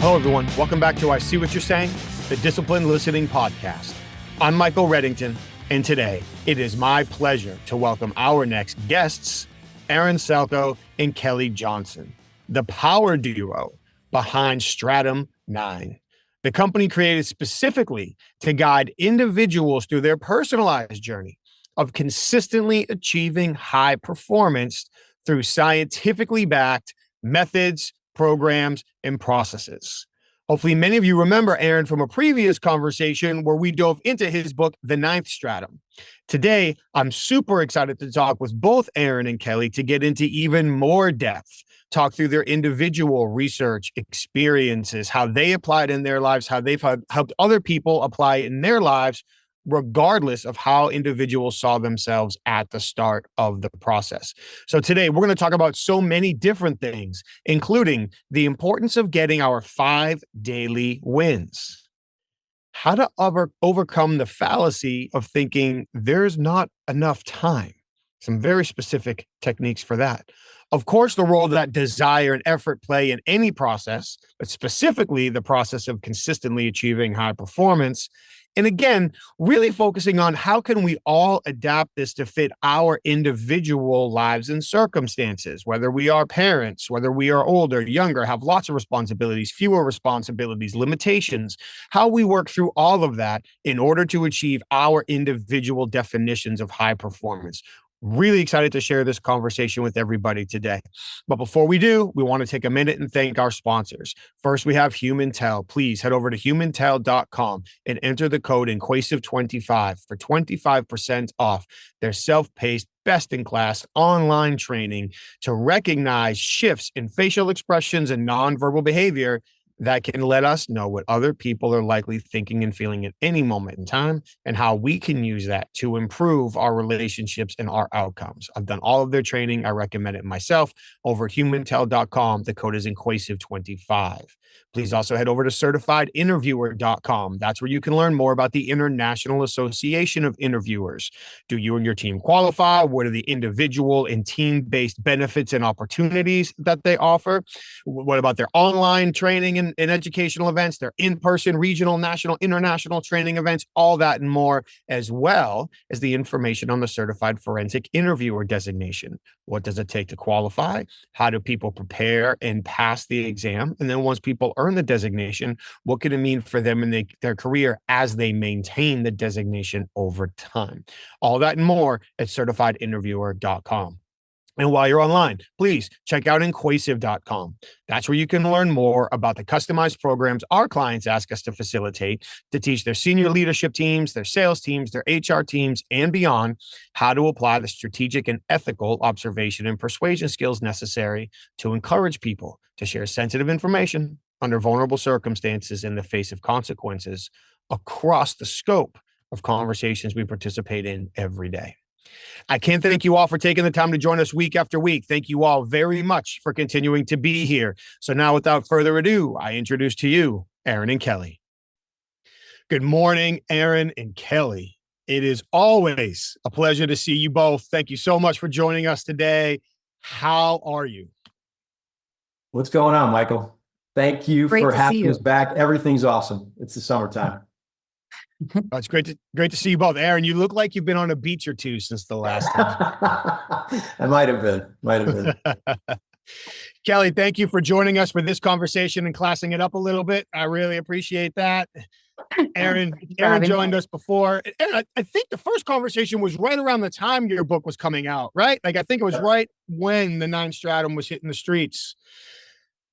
Hello, everyone. Welcome back to I See What You're Saying, the Disciplined Listening Podcast. I'm Michael Reddington, and today it is my pleasure to welcome our next guests, Aaron Salko and Kelly Johnson, the power duo behind Stratum 9, the company created specifically to guide individuals through their personalized journey of consistently achieving high performance through scientifically backed methods, programs, and processes. Hopefully, many of you remember Aaron from a previous conversation where we dove into his book, The Ninth Stratum. Today, I'm super excited to talk with both Aaron and Kelly to get into even more depth, talk through their individual research experiences, how they applied in their lives, how they've helped other people apply in their lives, regardless of how individuals saw themselves at the start of the process. So today we're going to talk about so many different things, including the importance of getting our 5 daily wins, how to overcome the fallacy of thinking there's not enough time, some very specific techniques for that. Of course, the role that desire and effort play in any process, but specifically the process of consistently achieving high performance. And again, really focusing on how can we all adapt this to fit our individual lives and circumstances, whether we are parents, whether we are older, younger, have lots of responsibilities, fewer responsibilities, limitations, how we work through all of that in order to achieve our individual definitions of high performance. Really excited to share this conversation with everybody today. But before we do, we want to take a minute and thank our sponsors. First, we have HumanTell. Please head over to humanTell.com and enter the code Inclusive25 for 25% off their self-paced, best-in-class online training to recognize shifts in facial expressions and nonverbal behavior that can let us know what other people are likely thinking and feeling at any moment in time and how we can use that to improve our relationships and our outcomes. I've done all of their training. I recommend it myself over at humantell.com. The code is Inclusive25. Please also head over to certifiedinterviewer.com. That's where you can learn more about the International Association of Interviewers. Do you and your team qualify? What are the individual and team-based benefits and opportunities that they offer? What about their online training and educational events, their in-person, regional, national, international training events, all that and more, as well as the information on the Certified Forensic Interviewer designation. What does it take to qualify? How do people prepare and pass the exam? And then once people earn the designation, what can it mean for them in their career as they maintain the designation over time? All that and more at certifiedinterviewer.com. And while you're online, please check out Inclusive.com. That's where you can learn more about the customized programs our clients ask us to facilitate to teach their senior leadership teams, their sales teams, their HR teams, and beyond how to apply the strategic and ethical observation and persuasion skills necessary to encourage people to share sensitive information under vulnerable circumstances in the face of consequences across the scope of conversations we participate in every day. I can't thank you all for taking the time to join us week after week. Thank you all very much for continuing to be here. So now, without further ado, I introduce to you Aaron and Kelly. Good morning, Aaron and Kelly. It is always a pleasure to see you both. Thank you so much for joining us today. How are you? What's going on, Michael? Thank you for having us back. Everything's awesome. It's the summertime. Oh, it's great to see you both. Aaron, you look like you've been on a beach or two since the last time. I might have been. Kelly, thank you for joining us for this conversation and classing it up a little bit. I really appreciate that. Aaron joined us before. Aaron, I think the first conversation was right around the time your book was coming out, right? Like, I think it was right when the 9 Stratum was hitting the streets.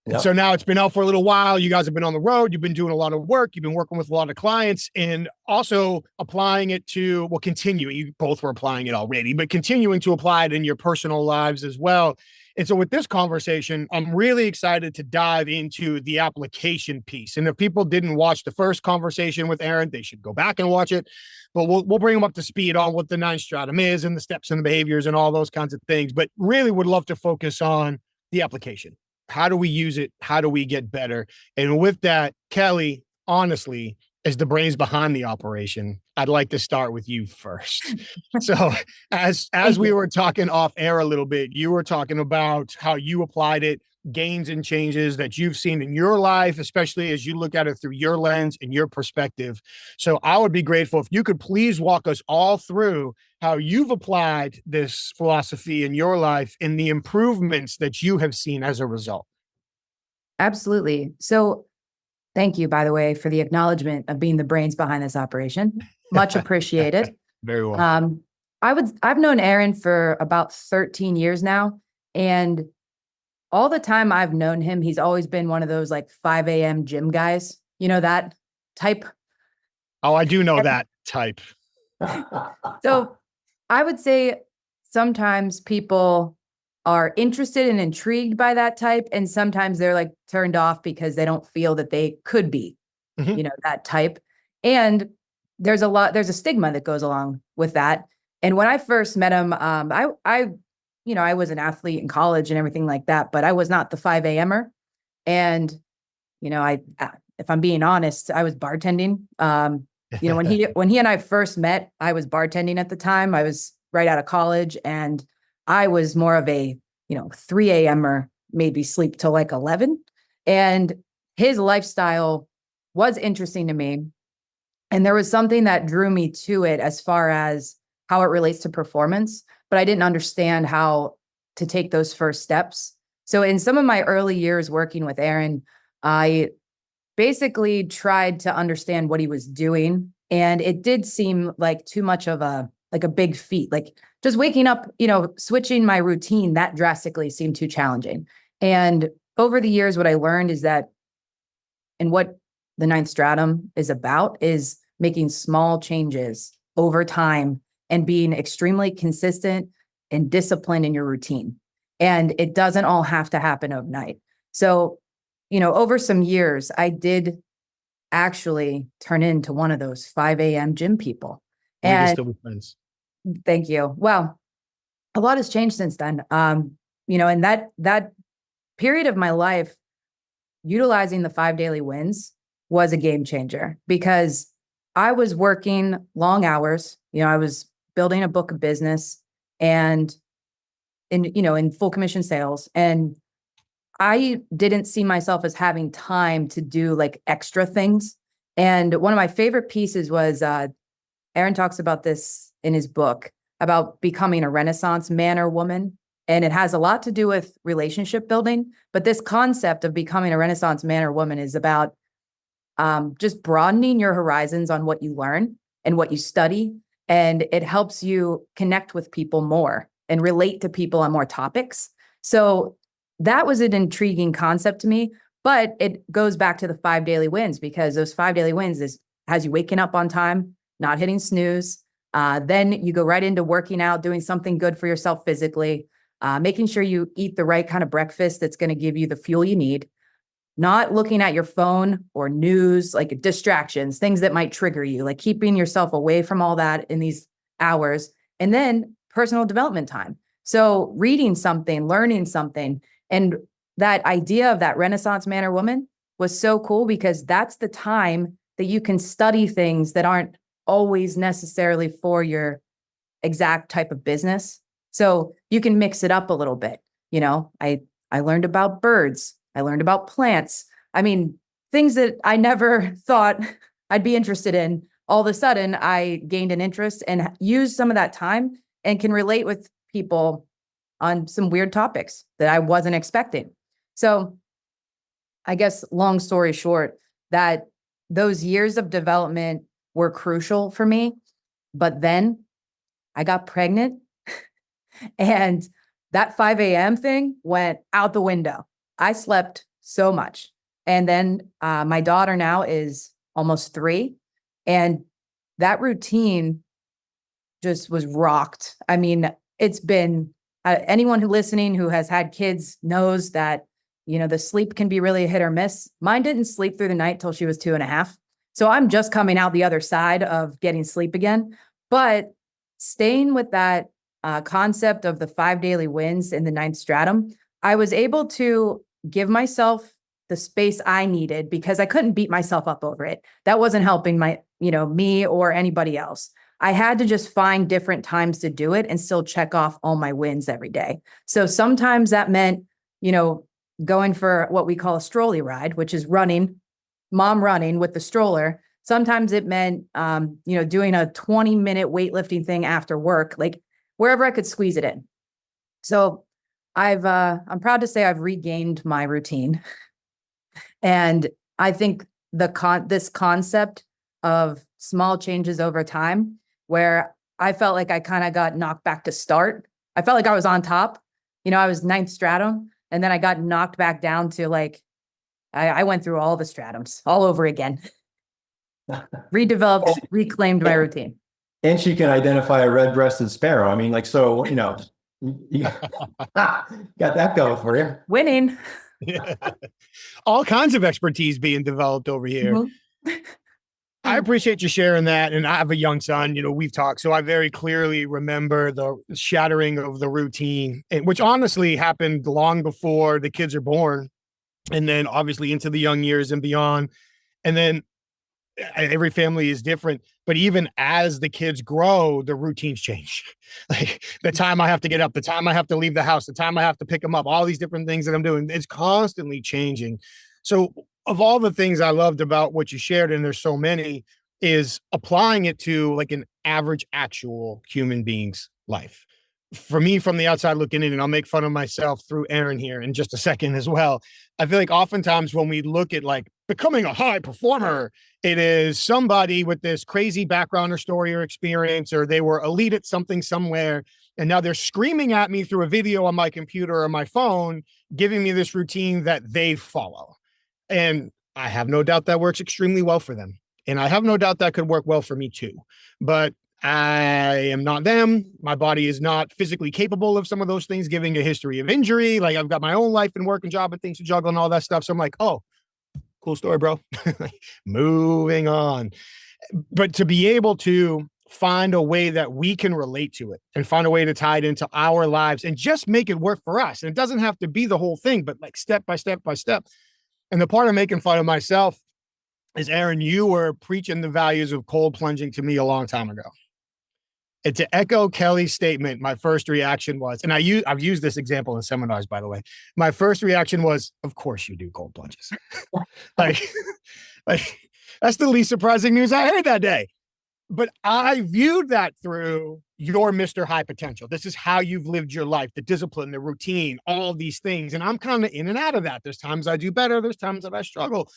Yep. So now it's been out for a little while. You guys have been on the road. You've been doing a lot of work. You've been working with a lot of clients and also applying it to, continuing. You both were applying it already, but continuing to apply it in your personal lives as well. And so with this conversation, I'm really excited to dive into the application piece. And if people didn't watch the first conversation with Aaron, they should go back and watch it. But we'll bring them up to speed on what the 9 Stratum is and the steps and the behaviors and all those kinds of things. But really would love to focus on the application. How do we use it? How do we get better? And with that, Kelly, honestly, as the brains behind the operation, I'd like to start with you first. So as we were talking off air a little bit, you were talking about how you applied it gains and changes that you've seen in your life, especially as you look at it through your lens and your perspective. So I would be grateful if you could please walk us all through how you've applied this philosophy in your life and the improvements that you have seen as a result. Absolutely. So thank you, by the way, for the acknowledgement of being the brains behind this operation. Much appreciated. Very well. I've known Aaron for about 13 years now, and all the time I've known him, he's always been one of those like 5 a.m. gym guys, you know, that type. Oh, I do know that type. So I would say sometimes people are interested and intrigued by that type, and sometimes they're like turned off because they don't feel that they could be, you know, that type. And there's a stigma that goes along with that. And when I first met him, I was an athlete in college and everything like that, but I was not the 5 a.m.er. And, you know, if I'm being honest, I was bartending. You know, when he and I first met, I was bartending at the time. I was right out of college, and I was more of a, 3 a.m.er, maybe sleep till like 11. And his lifestyle was interesting to me. And there was something that drew me to it as far as how it relates to performance, but I didn't understand how to take those first steps. So in some of my early years working with Aaron, I basically tried to understand what he was doing. And it did seem like too much of a big feat, like just waking up, switching my routine that drastically seemed too challenging. And over the years, what I learned is that, and what the ninth stratum is about, is making small changes over time and being extremely consistent and disciplined in your routine. And it doesn't all have to happen overnight. So, over some years, I did actually turn into one of those 5 a.m. gym people. We can still be friends. Thank you. Well, a lot has changed since then. And that period of my life, utilizing the 5 daily wins was a game changer, because I was working long hours. I was building a book of business and in full commission sales. And I didn't see myself as having time to do like extra things. And one of my favorite pieces was, Aaron talks about this in his book about becoming a Renaissance man or woman. And it has a lot to do with relationship building. But this concept of becoming a Renaissance man or woman is about just broadening your horizons on what you learn and what you study. And it helps you connect with people more and relate to people on more topics. So that was an intriguing concept to me, but it goes back to the 5 daily wins, because those 5 daily wins has you waking up on time, not hitting snooze. Then you go right into working out, doing something good for yourself physically, making sure you eat the right kind of breakfast that's going to give you the fuel you need, not looking at your phone or news, like distractions, things that might trigger you, like keeping yourself away from all that in these hours. And then personal development time. So reading something, learning something. And that idea of that Renaissance man or woman was so cool, because that's the time that you can study things that aren't always necessarily for your exact type of business. So you can mix it up a little bit. I learned about birds. I learned about plants. I mean, things that I never thought I'd be interested in. All of a sudden, I gained an interest and used some of that time and can relate with people on some weird topics that I wasn't expecting. So I guess, long story short, that those years of development were crucial for me. But then I got pregnant and that 5 a.m. thing went out the window. I slept so much. And then my daughter now is almost 3. And that routine just was rocked. I mean, it's been, anyone who listening who has had kids knows that, the sleep can be really a hit or miss. Mine didn't sleep through the night till she was 2.5. So I'm just coming out the other side of getting sleep again. But staying with that concept of the 5 daily wins in the ninth stratum, I was able to give myself the space I needed, because I couldn't beat myself up over it. That wasn't helping me or anybody else. I had to just find different times to do it and still check off all my wins every day. So sometimes that meant, going for what we call a strolley ride, which is mom running with the stroller. Sometimes it meant, doing a 20-minute weightlifting thing after work, like wherever I could squeeze it in. So I'm proud to say I've regained my routine. And I think this concept of small changes over time, where I felt like I kind of got knocked back to start. I felt like I was on top, I was ninth stratum, and then I got knocked back down to I went through all the stratums all over again. Redeveloped, reclaimed my routine. And she can identify a red-breasted sparrow. I mean, you got that going for you. Winning. Yeah. All kinds of expertise being developed over here. Mm-hmm. I appreciate you sharing that. And I have a young son, we've talked. So I very clearly remember the shattering of the routine, which honestly happened long before the kids are born. And then obviously into the young years and beyond. And then every family is different, but even as the kids grow, the routines change. Like the time I have to get up, the time I have to leave the house, the time I have to pick them up, all these different things that I'm doing, it's constantly changing. So of all the things I loved about what you shared, and there's so many, is applying it to like an average actual human being's life. For me, from the outside looking in, and I'll make fun of myself through Aaron here in just a second as well. I feel like oftentimes when we look at like becoming a high performer, it is somebody with this crazy background or story or experience, or they were elite at something somewhere, and now they're screaming at me through a video on my computer or my phone, giving me this routine that they follow. And I have no doubt that works extremely well for them. And I have no doubt that could work well for me too. But I am not them. My body is not physically capable of some of those things, giving a history of injury. Like I've got my own life and work and job and things to juggle and all that stuff. So I'm like, oh, cool story, bro. Moving on. But to be able to find a way that we can relate to it and find a way to tie it into our lives and just make it work for us. And it doesn't have to be the whole thing, but like step by step by step. And the part of making fun of myself is, Aaron, you were preaching the values of cold plunging to me a long time ago. And to echo Kelly's statement, my first reaction was, and I've used this example in seminars, by the way. My first reaction was, of course you do cold plunges. like that's the least surprising news I heard that day. But I viewed that through your Mr. High Potential. This is how you've lived your life, the discipline, the routine, all these things. And I'm kind of in and out of that. There's times I do better. There's times that I struggle.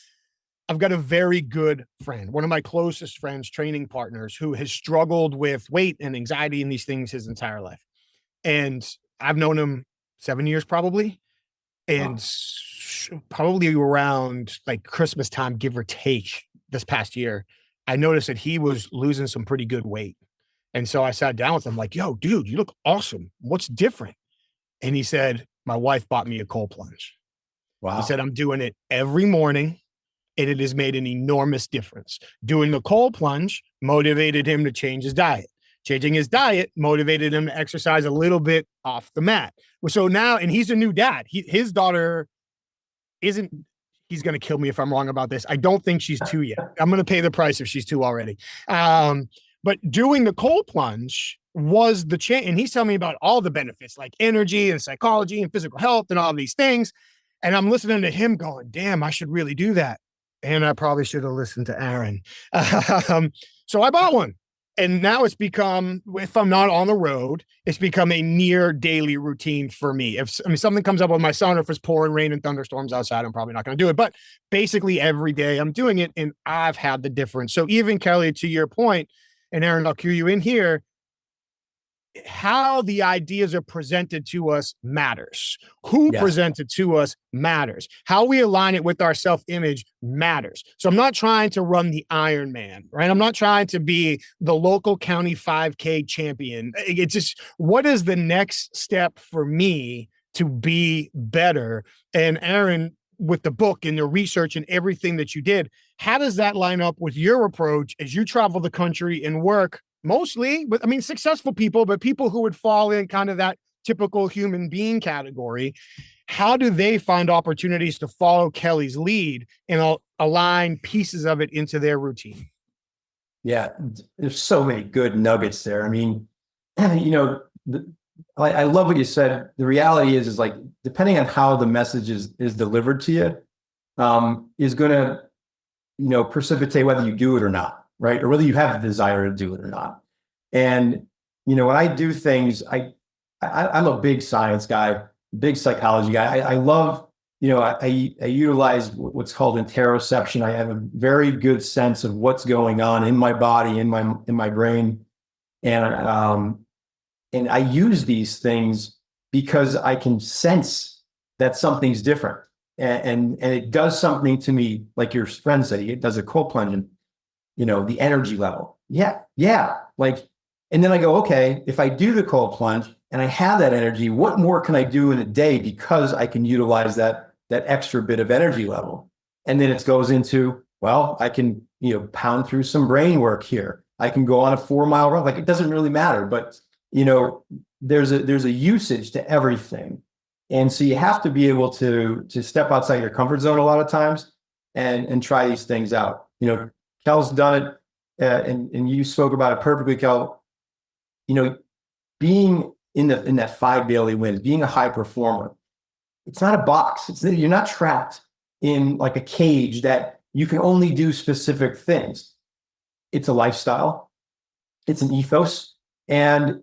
I've got a very good friend, one of my closest friends, training partners, who has struggled with weight and anxiety and these things his entire life. And I've known him 7 years probably. And probably around like Christmas time, give or take, this past year, I noticed that he was losing some pretty good weight. And so I sat down with him like, yo, dude, you look awesome. What's different? And he said, my wife bought me a cold plunge. Wow. He said, I'm doing it every morning. And it has made an enormous difference. Doing the cold plunge motivated him to change his diet. Changing his diet motivated him to exercise a little bit off the mat. So now, and he's a new dad. His daughter isn't, he's going to kill me if I'm wrong about this. I don't think she's 2 yet. I'm going to pay the price if she's 2 already. But doing the cold plunge was the change. And he's telling me about all the benefits, like energy and psychology and physical health and all these things. And I'm listening to him going, damn, I should really do that. And I probably should have listened to Aaron. So I bought one. And now it's become, if I'm not on the road, it's become a near daily routine for me. If something comes up with my son, or if it's pouring rain and thunderstorms outside, I'm probably not going to do it. But basically every day I'm doing it, and I've had the difference. So even Kelly, to your point, and Aaron, I'll cue you in here, how the ideas are presented to us matters. Who presented to us matters. How we align it with our self-image matters. So I'm not trying to run the Ironman, right? I'm not trying to be the local county 5K champion. It's just, what is the next step for me to be better? And Aaron, with the book and the research and everything that you did, how does that line up with your approach as you travel the country and work mostly with, successful people, but people who would fall in kind of that typical human being category? How do they find opportunities to follow Kelly's lead and align pieces of it into their routine? Yeah, there's so many good nuggets there. The I love what you said. The reality is like, depending on how the message is delivered to you, is going to, precipitate whether you do it or not, right? Or whether you have the desire to do it or not. And, when I do things, I'm a big science guy, big psychology guy. I love, I utilize what's called interoception. I have a very good sense of what's going on in my body, in my brain. And I use these things because I can sense that something's different. And it does something to me, like your friend said, it does a cold plunge and, the energy level. Yeah. Like, and then I go, okay, if I do the cold plunge and I have that energy, what more can I do in a day because I can utilize that extra bit of energy level? And then it goes into, well, I can, pound through some brain work here. I can go on a 4-mile run. Like, it doesn't really matter, but there's a usage to everything. And so you have to be able to step outside your comfort zone a lot of times and try these things out. Kel's done it, and you spoke about it perfectly, Kel. Being in that 5 daily wins, being a high performer, it's not a box. You're not trapped in like a cage that you can only do specific things. It's a lifestyle. It's an ethos, and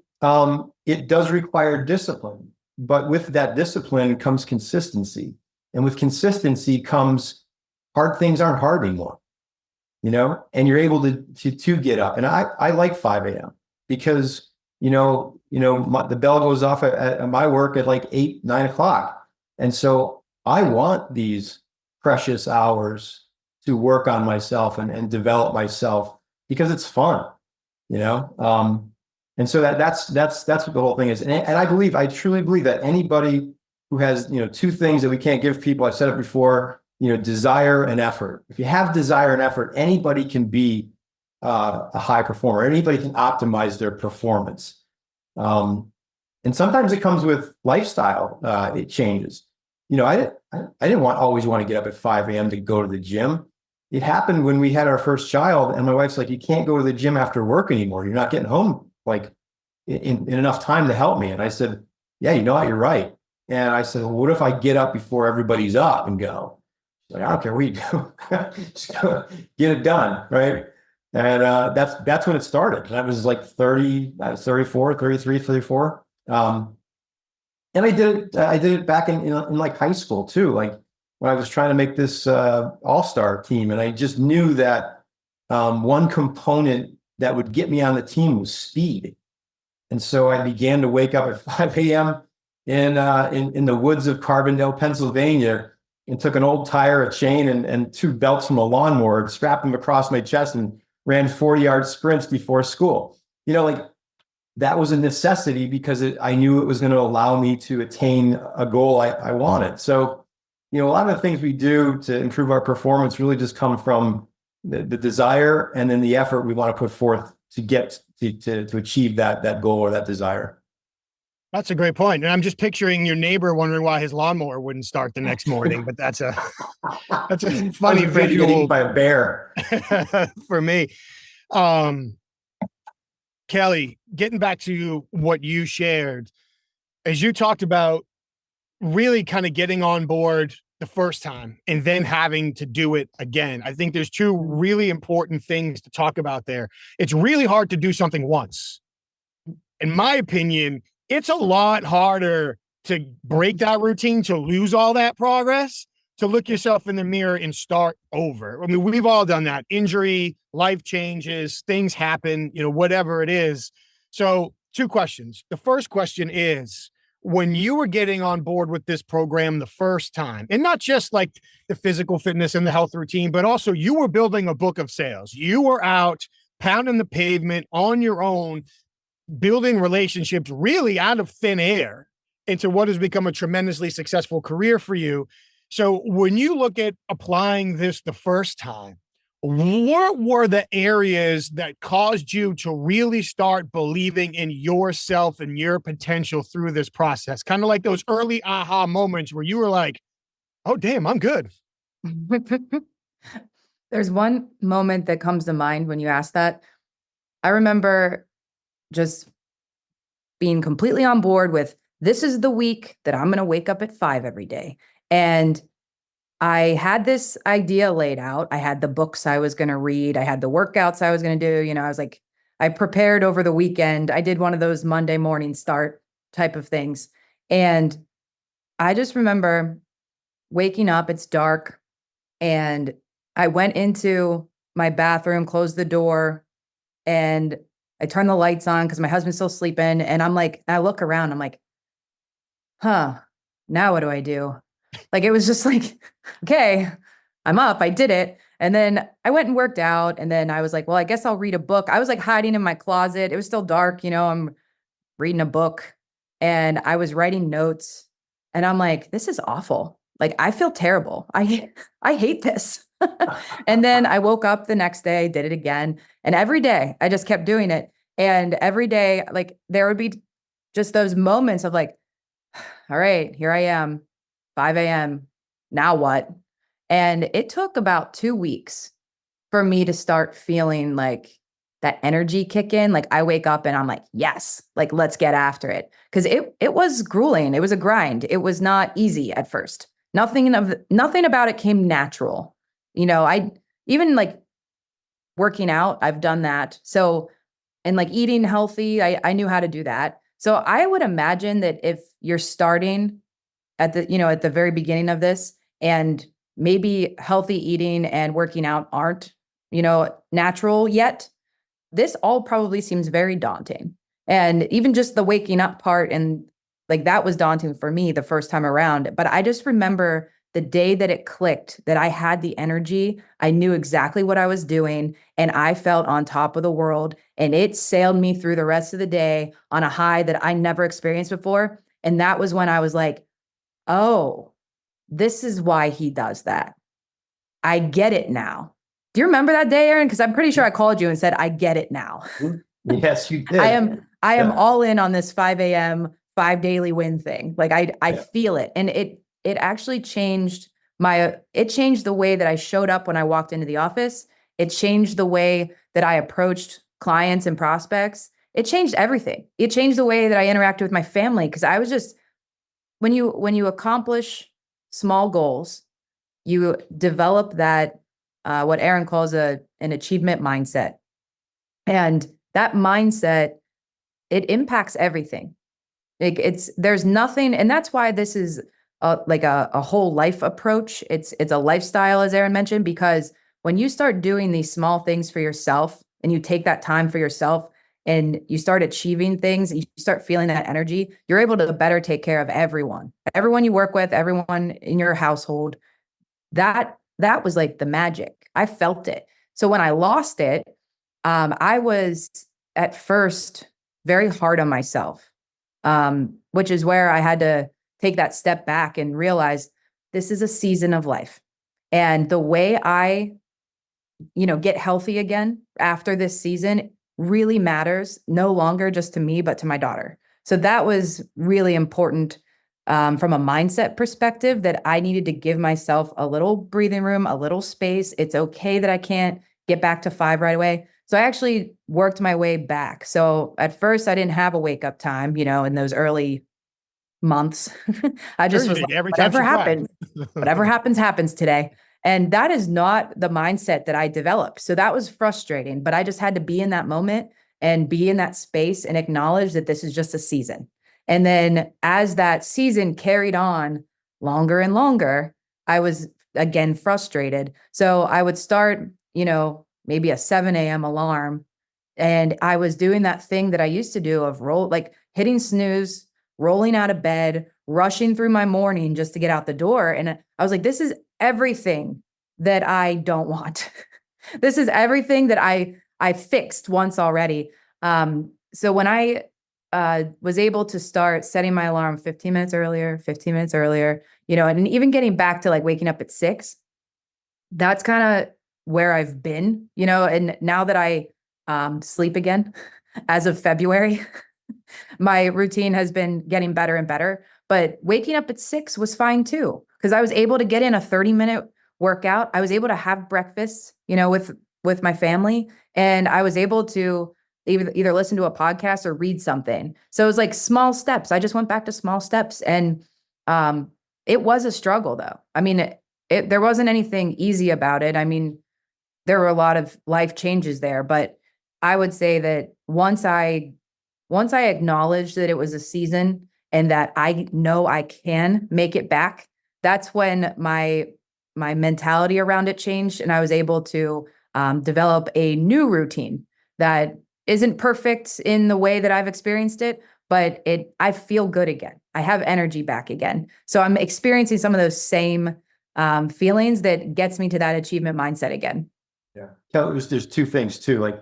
it does require discipline. But with that discipline comes consistency, and with consistency comes hard things aren't hard anymore. And you're able to get up. And I like 5 a.m. because the bell goes off at my work at like 8-9 o'clock, and so I want these precious hours to work on myself and develop myself because it's fun. And so that's what the whole thing is. And I truly believe that anybody who has, two things that we can't give people, I've said it before, desire and effort. If you have desire and effort, anybody can be a high performer. Anybody can optimize their performance. And sometimes it comes with lifestyle. It changes. I didn't always want to get up at 5 a.m. to go to the gym. It happened when we had our first child, and my wife's like, you can't go to the gym after work anymore. You're not getting home like in enough time to help me. And I said, yeah, what, you're right. And I said, well, what if I get up before everybody's up and go? She's like, I don't care what you do. Just go get it done. Right. And that's when it started. And I was like 30, I was 34, 33, 34. And I did it back in like high school too. Like when I was trying to make this all-star team, and I just knew that one component that would get me on the team was speed. And so I began to wake up at 5 a.m. in the woods of Carbondale, Pennsylvania, and took an old tire, a chain, and 2 belts from a lawnmower, and strapped them across my chest and ran 40-yard sprints before school. Like that was a necessity because I knew it was going to allow me to attain a goal I wanted. So, a lot of the things we do to improve our performance really just come from the desire and then the effort we want to put forth to get to achieve that goal or that desire. That's a great point. And I'm just picturing your neighbor wondering why his lawnmower wouldn't start the next morning, but that's a funny visual. Eaten by a bear. For me. Kelly, getting back to what you shared, as you talked about really kind of getting on board the first time and then having to do it again. I think there's 2 really important things to talk about there. It's really hard to do something once. In my opinion, it's a lot harder to break that routine, to lose all that progress, to look yourself in the mirror and start over. I mean, we've all done that. Injury, life changes, things happen, whatever it is. So 2 questions. The first question is, when you were getting on board with this program the first time, and not just like the physical fitness and the health routine, but also you were building a book of sales. You were out pounding the pavement on your own, building relationships really out of thin air into what has become a tremendously successful career for you. So when you look at applying this the first time, what were the areas that caused you to really start believing in yourself and your potential through this process? Kind of like those early aha moments where you were like, oh, damn, I'm good. There's one moment that comes to mind when you ask that. I remember just being completely on board with this is the week that I'm going to wake up at 5 every day. And I had this idea laid out. I had the books I was going to read. I had the workouts I was going to do. I was like, I prepared over the weekend. I did one of those Monday morning start type of things. And I just remember waking up, it's dark, and I went into my bathroom, closed the door, and I turned the lights on because my husband's still sleeping. And I'm like, I look around, I'm like, now what do I do? Like, it was just like, okay, I'm up, I did it. And then I went and worked out. And then I was like, well, I guess I'll read a book. I was like hiding in my closet. It was still dark, I'm reading a book and I was writing notes. And I'm like, this is awful. Like, I feel terrible. I hate this. And then I woke up the next day, did it again. And every day I just kept doing it. And every day, like, there would be just those moments of like, all right, here I am, 5 a.m. Now what? And it took about 2 weeks for me to start feeling like that energy kick in. Like, I wake up and I'm like, yes, like, let's get after it. Cause it was grueling. It was a grind. It was not easy at first. Nothing about it came natural. I even like working out, I've done that. So, and like eating healthy, I knew how to do that. So I would imagine that if you're starting at the very beginning of this, and maybe healthy eating and working out aren't, natural yet, this all probably seems very daunting. And even just the waking up part, and like, that was daunting for me the first time around. But I just remember the day that it clicked, that I had the energy, I knew exactly what I was doing, and I felt on top of the world, and it sailed me through the rest of the day on a high that I never experienced before. And that was when I was like, oh, this is why he does that. I get it now. Do you remember that day, Aaron? Because I'm pretty sure I called you and said, I get it now. Yes, you did. I am all in on this 5 a.m., 5 daily win thing. Like, I feel it. And it actually changed it changed the way that I showed up when I walked into the office. It changed the way that I approached clients and prospects. It changed everything. It changed the way that I interacted with my family. Cause I was just, when you accomplish small goals, you develop that, what Aaron calls an achievement mindset. And that mindset, it impacts everything. There's nothing, and that's why this is like a whole life approach. It's a lifestyle, as Aaron mentioned, because when you start doing these small things for yourself and you take that time for yourself and you start achieving things, you start feeling that energy, you're able to better take care of everyone you work with, everyone in your household. That was like the magic. I felt it. So when I lost it, I was at first very hard on myself, which is where I had to take that step back and realize this is a season of life. And the way I, get healthy again after this season really matters, no longer just to me, but to my daughter. So that was really important, from a mindset perspective, that I needed to give myself a little breathing room, a little space. It's okay that I can't get back to 5 right away. So I actually worked my way back. So at first I didn't have a wake up time, in those early months. I just was like, whatever happens today. And that is not the mindset that I developed. So that was frustrating, but I just had to be in that moment and be in that space and acknowledge that this is just a season. And then as that season carried on longer and longer, I was again frustrated. So I would start, maybe a 7 a.m. alarm. And I was doing that thing that I used to do of hitting snooze, rolling out of bed, rushing through my morning just to get out the door. And I was like, this is everything that I don't want. This is everything that I fixed once already. So when I was able to start setting my alarm 15 minutes earlier, and even getting back to like waking up at 6, that's kind of where I've been, and now that I sleep again as of February, my routine has been getting better and better. But waking up at 6 was fine too, because I was able to get in a 30-minute workout. I was able to have breakfast, with my family, and I was able to either listen to a podcast or read something. So it was like small steps. I just went back to small steps, and it was a struggle though. I mean, there wasn't anything easy about it. I mean, there were a lot of life changes there, but I would say that once I acknowledged that it was a season and that I know I can make it back, that's when my mentality around it changed, and I was able to develop a new routine that isn't perfect in the way that I've experienced it, but I feel good again. I have energy back again. So I'm experiencing some of those same feelings that gets me to that achievement mindset again. Yeah. There's two things too, like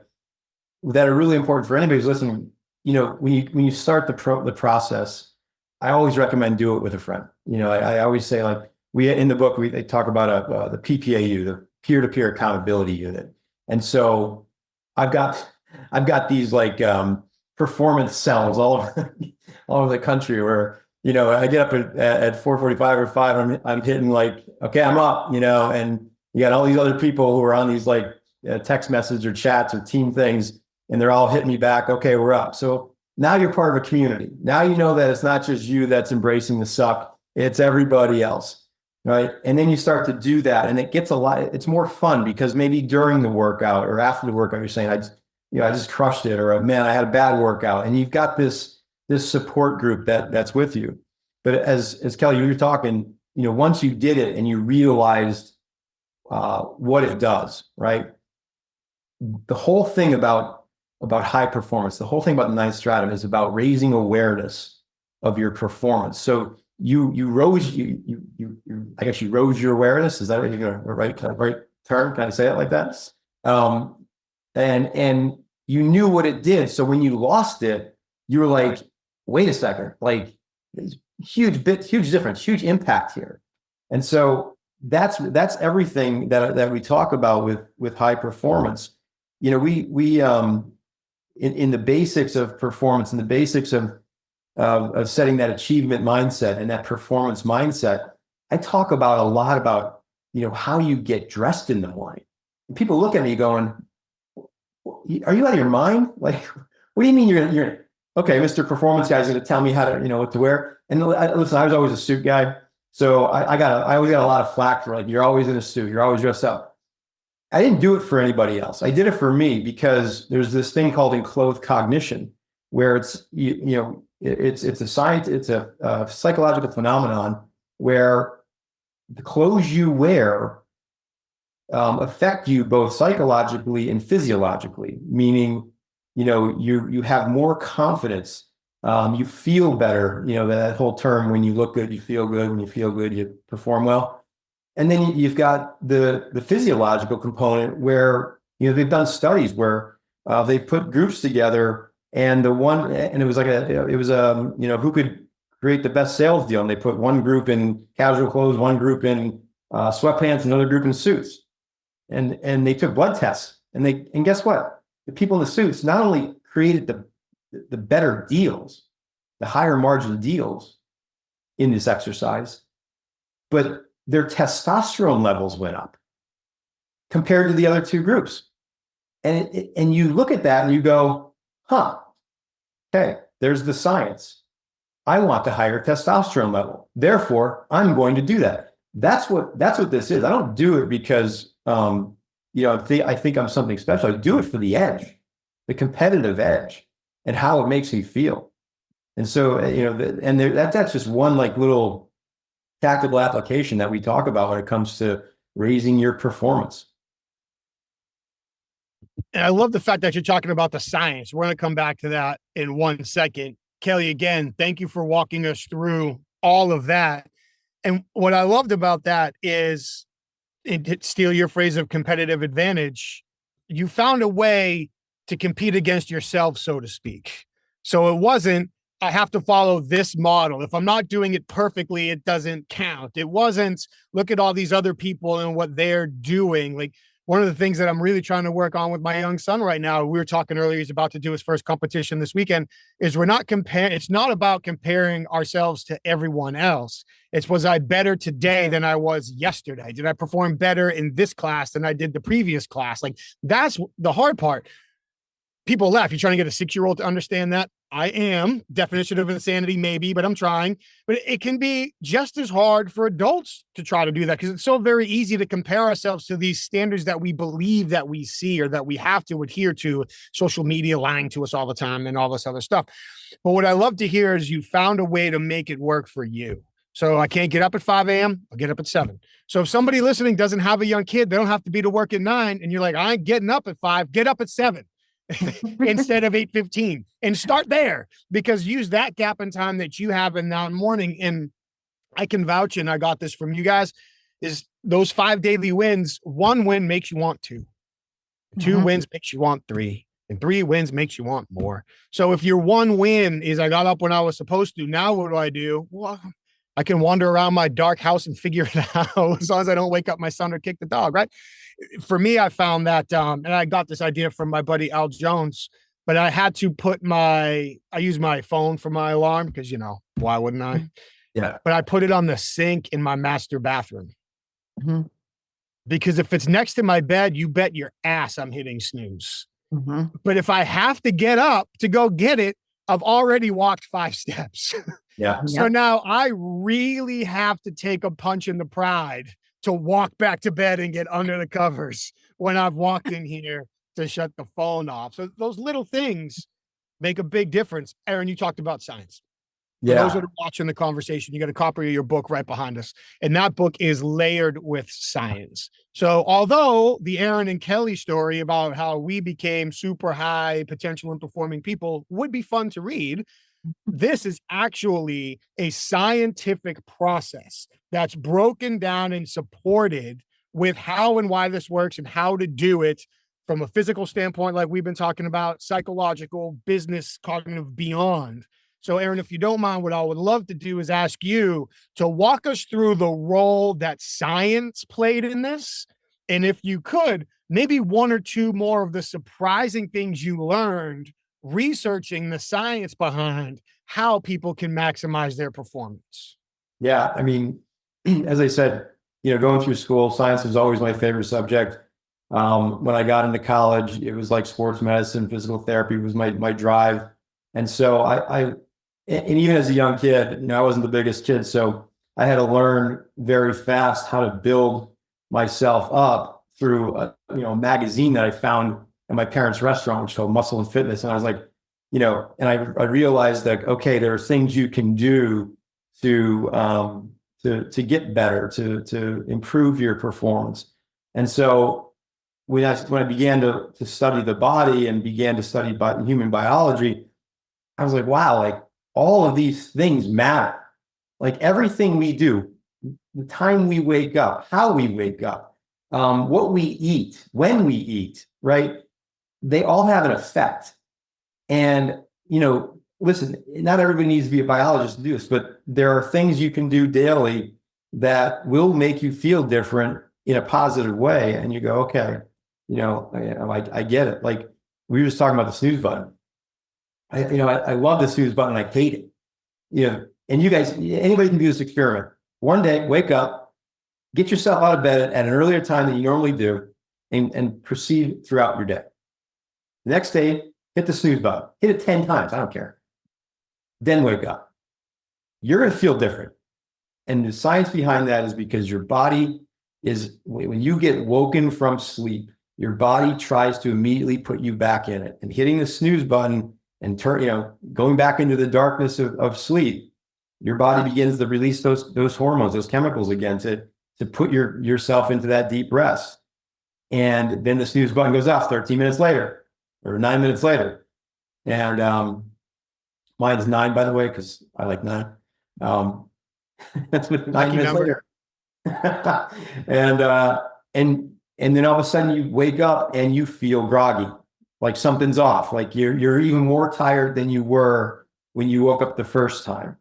that are really important for anybody who's listening. You know, when you start the process, I always recommend do it with a friend. You know, I always say, like, in the book, they talk about the PPAU, the peer-to-peer accountability unit. And so I've got these like performance cells all over the country where, you know, I get up at 4:45 or 5, I'm hitting like, okay, I'm up, you know, and you got all these other people who are on these like text message or chats or team things, and they're all hitting me back. Okay, we're up. So now you're part of a community. Now you know that it's not just you that's embracing the suck, it's everybody else, right? And then you start to do that, and it gets it's more fun because maybe during the workout or after the workout, you're saying, I just crushed it, or man, I had a bad workout, and you've got this support group that's with you. But as Kelly, you were talking, you know, once you did it and you realized what it does, right? The whole thing about high performance, the whole thing about the ninth stratum is about raising awareness of your performance. So you rose I guess you rose your awareness. Is that what you're gonna right term? Can I say it like that? And you knew what it did. So when you lost it, you were like, wait a second, like huge difference, huge impact here. And so that's everything that we talk about with high performance. You know, we in the basics of performance, in the basics of setting that achievement mindset and that performance mindset, I talk about a lot about, you know, how you get dressed in the morning. And people look at me going, are you out of your mind? Like, what do you mean you're okay, Mr. Performance Guy's going to tell me how to, you know, what to wear? And listen, I was always a suit guy. So I always got a lot of flack for, like, you're always in a suit, you're always dressed up. I didn't do it for anybody else. I did it for me because there's this thing called enclothed cognition, where it's, you know, it's a science, it's a psychological phenomenon where the clothes you wear affect you both psychologically and physiologically, meaning, you know, you have more confidence, you feel better, you know, that whole term, when you look good, you feel good, when you feel good, you perform well. And then you've got the physiological component where, you know, they've done studies where they put groups together, and it was like you know, who could create the best sales deal. And they put one group in casual clothes, one group in sweatpants, another group in suits. And they took blood tests, and guess what? The people in the suits not only created the better deals, the higher margin deals in this exercise, but their testosterone levels went up compared to the other two groups. And you look at that and you go, huh, okay, there's the science. I want the higher testosterone level. Therefore, I'm going to do that. That's what this is. I don't do it because, you know, I think I'm something special. I do it for the edge, the competitive edge, and how it makes me feel. And so, you know, that's just one like little tactical application that we talk about when it comes to raising your performance. And I love the fact that you're talking about the science. We're going to come back to that in 1 second. Kelly, again, thank you for walking us through all of that. And what I loved about that is, to steal your phrase of competitive advantage, you found a way to compete against yourself, so to speak. So it wasn't, I have to follow this model. If I'm not doing it perfectly, it doesn't count. It wasn't, look at all these other people and what they're doing. Like, one of the things that I'm really trying to work on with my young son right now, we were talking earlier, he's about to do his first competition this weekend, is we're not comparing. It's not about comparing ourselves to everyone else. It's, was I better today than I was yesterday? Did I perform better in this class than I did the previous class? Like, that's the hard part. people laugh. You're trying to get a 6-year-old to understand that. I am. Definition of insanity, maybe, but I'm trying. But it can be just as hard for adults to try to do that, because it's so very easy to compare ourselves to these standards that we believe that we see or that we have to adhere to, social media lying to us all the time and all this other stuff. But what I love to hear is you found a way to make it work for you. So I can't get up at 5 a.m. I'll get up at 7. So if somebody listening doesn't have a young kid, they don't have to be to work at 9. And you're like, I ain't getting up at 5, get up at 7. Instead of 8:15, and start there, because use that gap in time that you have in that morning. And I can vouch, and I got this from you guys, is those 5 daily wins. 1 win makes you want 2, 2 wins makes you want 3, and 3 wins makes you want more. So if your 1 win is I got up when I was supposed to, now what do? Well, I can wander around my dark house and figure it out, as long as I don't wake up my son or kick the dog, right? For me, I found that, and I got this idea from my buddy Al Jones, but I had to I use my phone for my alarm because, why wouldn't I? Yeah. But I put it on the sink in my master bathroom. Because if it's next to my bed, you bet your ass I'm hitting snooze. But if I have to get up to go get it, I've already walked 5 steps. Yeah. So now I really have to take a punch in the pride to walk back to bed and get under the covers when I've walked in here to shut the phone off. So those little things make a big difference. Aaron, you talked about science. For those that are watching the conversation, you got a copy of your book right behind us. And that book is layered with science. So although the Aaron and Kelly story about how we became super high potential and performing people would be fun to read, this is actually a scientific process that's broken down and supported with how and why this works and how to do it from a physical standpoint, like we've been talking about, psychological, business, cognitive, beyond. So Aaron, if you don't mind, what I would love to do is ask you to walk us through the role that science played in this. And if you could, maybe 1 or 2 more of the surprising things you learned researching the science behind how people can maximize their performance. Yeah. I mean, as I said, going through school, science was always my favorite subject. When I got into college, it was like sports medicine, physical therapy was my drive. And so and even as a young kid, I wasn't the biggest kid. So I had to learn very fast how to build myself up through a magazine that I found at my parents' restaurant, which is called Muscle and Fitness. And I was like, and I realized that, okay, there are things you can do to get better, to improve your performance. And so when I began to study the body and began to study human biology, I was like, wow, like all of these things matter. Like everything we do, the time we wake up, how we wake up, what we eat, when we eat, right? They all have an effect. And, listen, not everybody needs to be a biologist to do this, but there are things you can do daily that will make you feel different in a positive way. And you go, okay, I get it. Like we were just talking about the snooze button. I love the snooze button. I hate it. And you guys, anybody can do this experiment. One day, wake up, get yourself out of bed at an earlier time than you normally do, and proceed throughout your day. The next day, hit the snooze button. Hit it 10 times. I don't care. Then wake up. You're going to feel different. And the science behind that is because your body when you get woken from sleep, your body tries to immediately put you back in it. And hitting the snooze button and going back into the darkness of sleep, your body begins to release those hormones, those chemicals again to put yourself into that deep rest. And then the snooze button goes off 13 minutes later. Or 9 minutes later. And mine's 9, by the way, because I like 9. That's what 9 minutes later. And then all of a sudden you wake up and you feel groggy, like something's off, like you're even more tired than you were when you woke up the first time.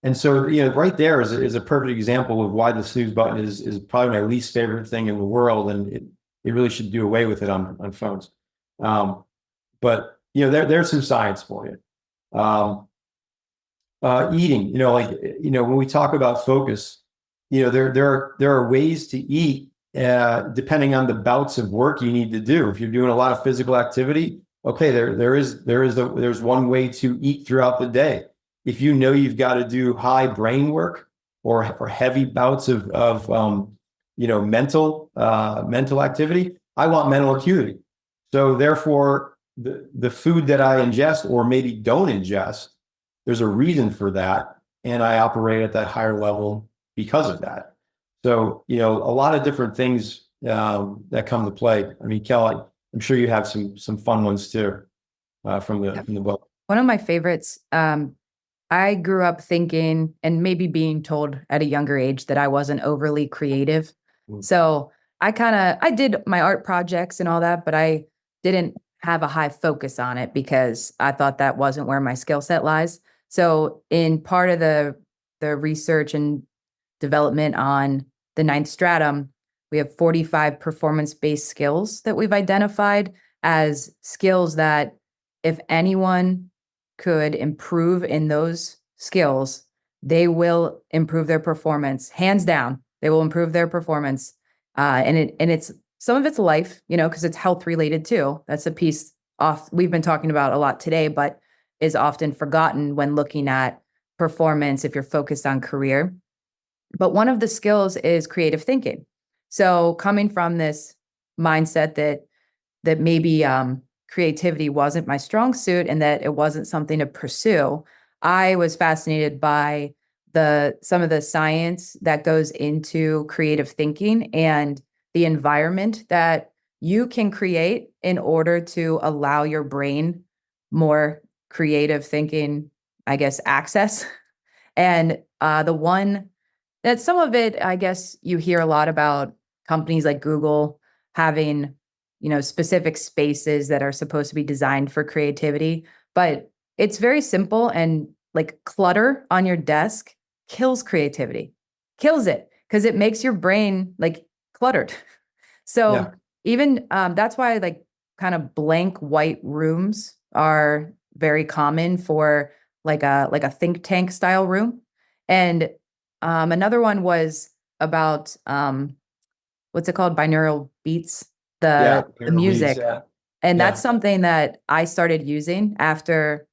And so, right there is a perfect example of why the snooze button is probably my least favorite thing in the world. And it really should do away with it on phones. But there's some science for you. Eating, when we talk about focus, there are ways to eat depending on the bouts of work you need to do. If you're doing a lot of physical activity, okay, there's one way to eat throughout the day. If you know you've got to do high brain work or heavy bouts of mental activity, I want mental acuity. So therefore, the food that I ingest or maybe don't ingest, there's a reason for that, and I operate at that higher level because of that. So a lot of different things that come to play. I mean, Kel, I'm sure you have some fun ones too from the book. One of my favorites. I grew up thinking and maybe being told at a younger age that I wasn't overly creative. So I did my art projects and all that, but I didn't have a high focus on it because I thought that wasn't where my skill set lies. So in part of the research and development on the ninth stratum, we have 45 performance-based skills that we've identified as skills that if anyone could improve in those skills, they will improve their performance. Hands down, they will improve their performance. And it's some of it's life, because it's health related too. That's a piece we've been talking about a lot today, but is often forgotten when looking at performance if you're focused on career. But one of the skills is creative thinking. So coming from this mindset that maybe creativity wasn't my strong suit and that it wasn't something to pursue, I was fascinated by some of the science that goes into creative thinking and the environment that you can create in order to allow your brain more creative thinking, I guess, access. And the one that some of it, I guess you hear a lot about companies like Google having specific spaces that are supposed to be designed for creativity, but it's very simple, and like clutter on your desk kills creativity, kills it, because it makes your brain like cluttered. So even that's why like kind of blank white rooms are very common for like a think tank style room. And another one was about what's it called? Binaural beats, the music. And that's something that I started using after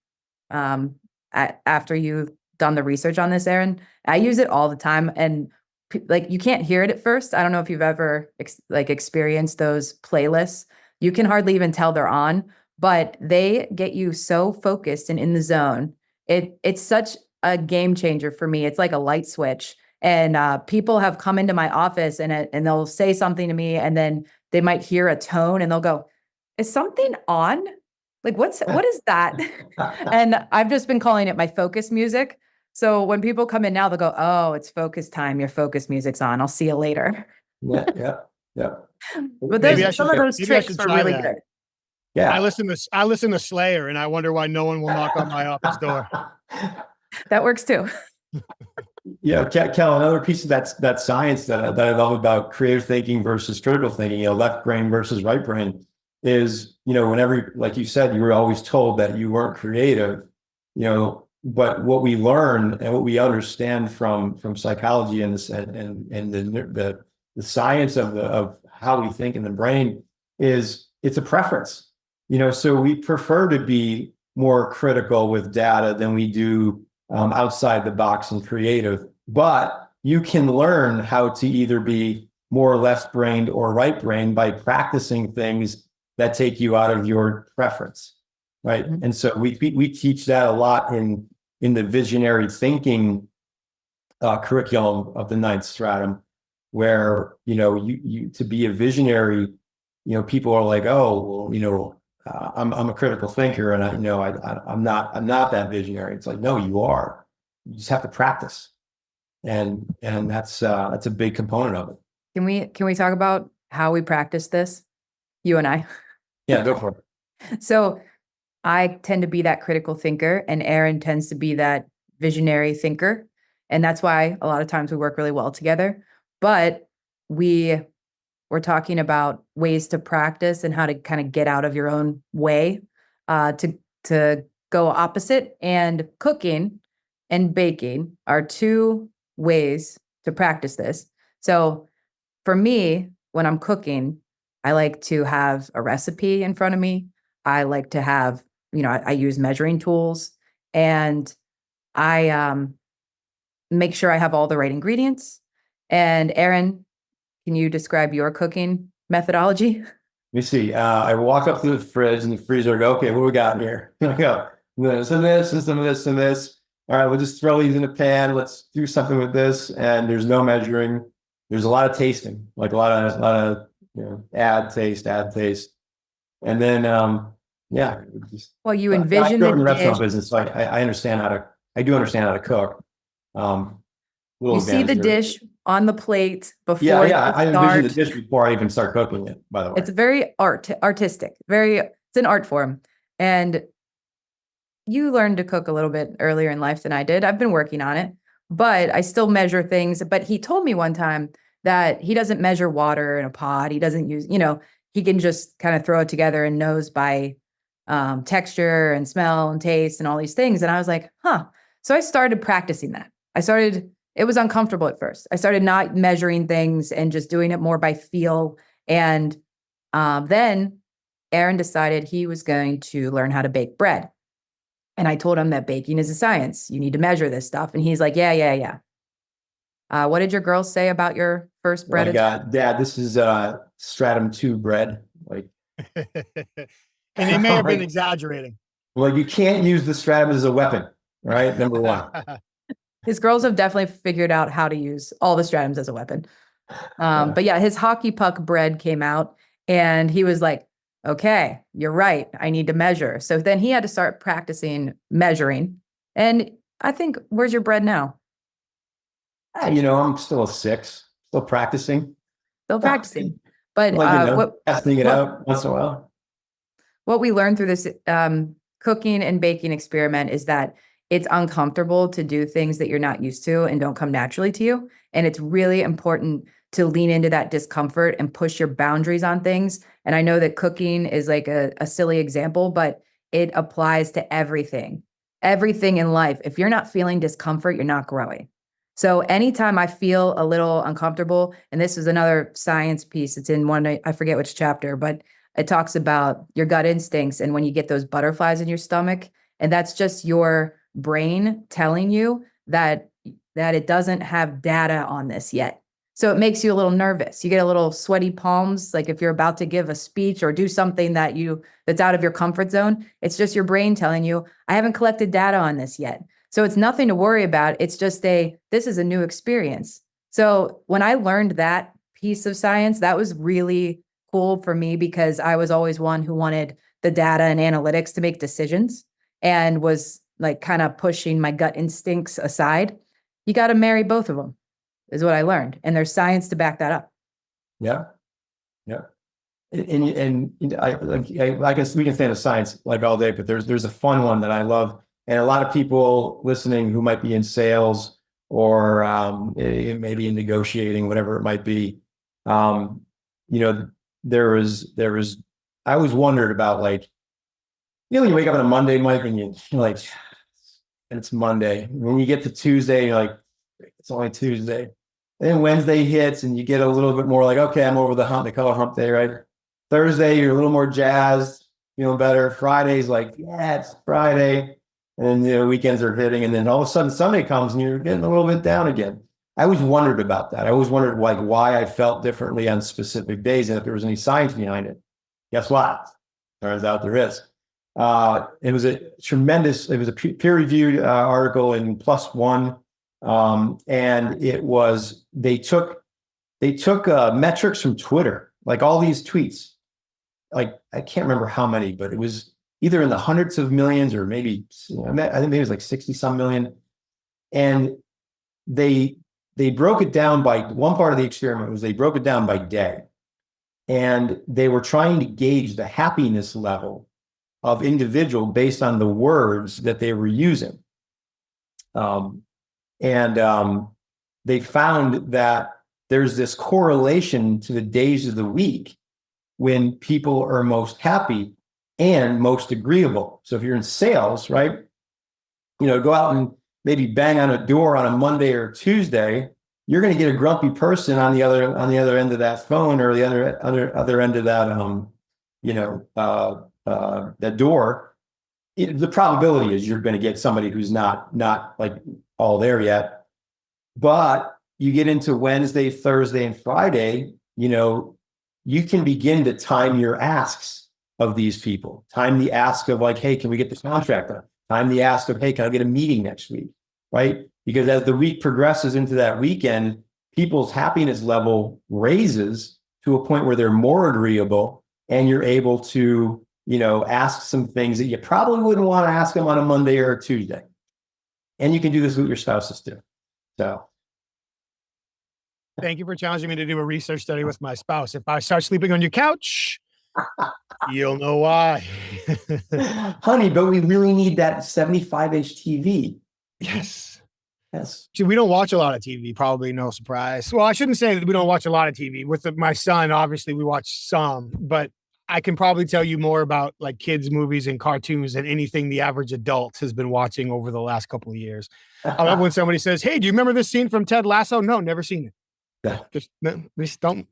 you've done the research on this, Aaron. I use it all the time, and like you can't hear it at first. I don't know if you've ever experienced those playlists. You can hardly even tell they're on, but they get you so focused and in the zone. It's such a game changer for me. It's like a light switch. And people have come into my office and they'll say something to me, and then they might hear a tone and they'll go, "Is something on? Like what is that?" And I've just been calling it my focus music. So when people come in now, they'll go, "Oh, it's focus time. Your focus music's on. I'll see you later." Yeah. But some of those tricks are really good. Yeah. I listen to Slayer, and I wonder why no one will knock on my office door. That works too. Yeah, Kel, another piece of that science that I love about creative thinking versus critical thinking, left brain versus right brain, is, whenever, like you said, you were always told that you weren't creative, but what we learn and what we understand from psychology and the science of how we think in the brain is it's a preference, so we prefer to be more critical with data than we do outside the box and creative. But you can learn how to either be more left-brained or right-brained by practicing things that take you out of your preference, right? Mm-hmm. And so we teach that a lot in the visionary thinking curriculum of the ninth stratum, where you to be a visionary, people are like, oh, well, I'm a critical thinker, and I'm not that visionary. It's like, no, you are. You just have to practice, and that's a big component of it. Can we talk about how we practice this, you and I? Yeah, go for it. So I tend to be that critical thinker, and Aaron tends to be that visionary thinker, and that's why a lot of times we work really well together. But we're talking about ways to practice and how to kind of get out of your own way to go opposite. And cooking and baking are two ways to practice this. So for me, when I'm cooking, I like to have a recipe in front of me. I like to have, I use measuring tools, and I make sure I have all the right ingredients. And Aaron, can you describe your cooking methodology? Let me see. I walk up to the fridge and the freezer. I go, okay, what we got here? I go, this and this and some of this and this. All right, we'll just throw these in a pan. Let's do something with this. And there's no measuring. There's a lot of tasting, like a lot of add taste. And then yeah. Well, you I envision grew up in the the restaurant dish. business, so I understand I do understand how to cook. Little You see the advantage there. dish on the plate before Yeah. I you envision the start. dish before I even start cooking it, by the way. It's very artistic. It's an art form. And you learned to cook a little bit earlier in life than I did. I've been working on it, but I still measure things. But he told me one time that he doesn't measure water in a pot. He doesn't use, he can just kind of throw it together and knows by texture and smell and taste and all these things. And I was like, huh. So I started practicing that. It was uncomfortable at first. I started not measuring things and just doing it more by feel. And then Aaron decided he was going to learn how to bake bread. And I told him that baking is a science. You need to measure this stuff. And he's like, yeah. What did your girls say about your first bread? My God, Dad, this is stratum 2 bread. Like, and he may have been exaggerating. Well, you can't use the stratum as a weapon, right? Number one. His girls have definitely figured out how to use all the stratums as a weapon. But yeah, his hockey puck bread came out and he was like, okay, you're right. I need to measure. So then he had to start practicing measuring. And I think, where's your bread now? I'm still a 6, still practicing. But testing it out once in a while. What we learned through this cooking and baking experiment is that it's uncomfortable to do things that you're not used to and don't come naturally to you. And it's really important to lean into that discomfort and push your boundaries on things. And I know that cooking is like a silly example, but it applies to everything in life. If you're not feeling discomfort, you're not growing. So anytime I feel a little uncomfortable, and this is another science piece, it's in one, I forget which chapter, but it talks about your gut instincts. And when you get those butterflies in your stomach, and that's just your brain telling you that it doesn't have data on this yet. So it makes you a little nervous. You get a little sweaty palms, like if you're about to give a speech or do something that's out of your comfort zone. It's just your brain telling you, I haven't collected data on this yet. So it's nothing to worry about. It's just this is a new experience. So when I learned that piece of science, that was really cool for me because I was always one who wanted the data and analytics to make decisions and was like kind of pushing my gut instincts aside. You got to marry both of them, is what I learned. And there's science to back that up. Yeah. And I guess we can stand the science like all day, but there's a fun one that I love. And a lot of people listening who might be in sales or maybe in negotiating, whatever it might be. I always wondered about when you wake up on a Monday, Mike, and you're like, and it's Monday. When you get to Tuesday, you're like, it's only Tuesday. And then Wednesday hits and you get a little bit more like, okay, I'm over the hump. They call it hump day, right? Thursday, you're a little more jazzed, feeling better. Friday's like, yeah, it's Friday. And then weekends are hitting. And then all of a sudden Sunday comes and you're getting a little bit down again. I always wondered about that. I always wondered why I felt differently on specific days and if there was any science behind it. Guess what? Turns out there is. It was a peer-reviewed article in PLOS ONE. And it was, they took metrics from Twitter, like all these tweets, like, I can't remember how many, but it was either in the hundreds of millions or maybe, I think maybe it was like 60 some million. And they broke it down by, one part of the experiment was they broke it down by day. And they were trying to gauge the happiness level of individual based on the words that they were using. They found that there's this correlation to the days of the week when people are most happy and most agreeable. So if you're in sales, right, go out and maybe bang on a door on a Monday or Tuesday, you're going to get a grumpy person on the other end of that phone or the other end of that that door, the probability is you're going to get somebody who's not like all there yet. But you get into Wednesday, Thursday, and Friday, you can begin to time your asks of these people. Time the ask of like, hey, can we get this contract done? Time the ask of, hey, can I get a meeting next week? Right? Because as the week progresses into that weekend, people's happiness level raises to a point where they're more agreeable, and you're able to, ask some things that you probably wouldn't want to ask them on a Monday or a Tuesday. And you can do this with your spouses too. So. Thank you for challenging me to do a research study with my spouse. If I start sleeping on your couch, you'll know why. Honey, but we really need that 75-inch TV. Yes. Yes. See, we don't watch a lot of TV, probably no surprise. Well, I shouldn't say that we don't watch a lot of TV. With my son, obviously we watch some, but I can probably tell you more about like kids' movies and cartoons than anything the average adult has been watching over the last couple of years. I love when somebody says, hey, do you remember this scene from Ted Lasso? No, never seen it. Yeah. Just don't.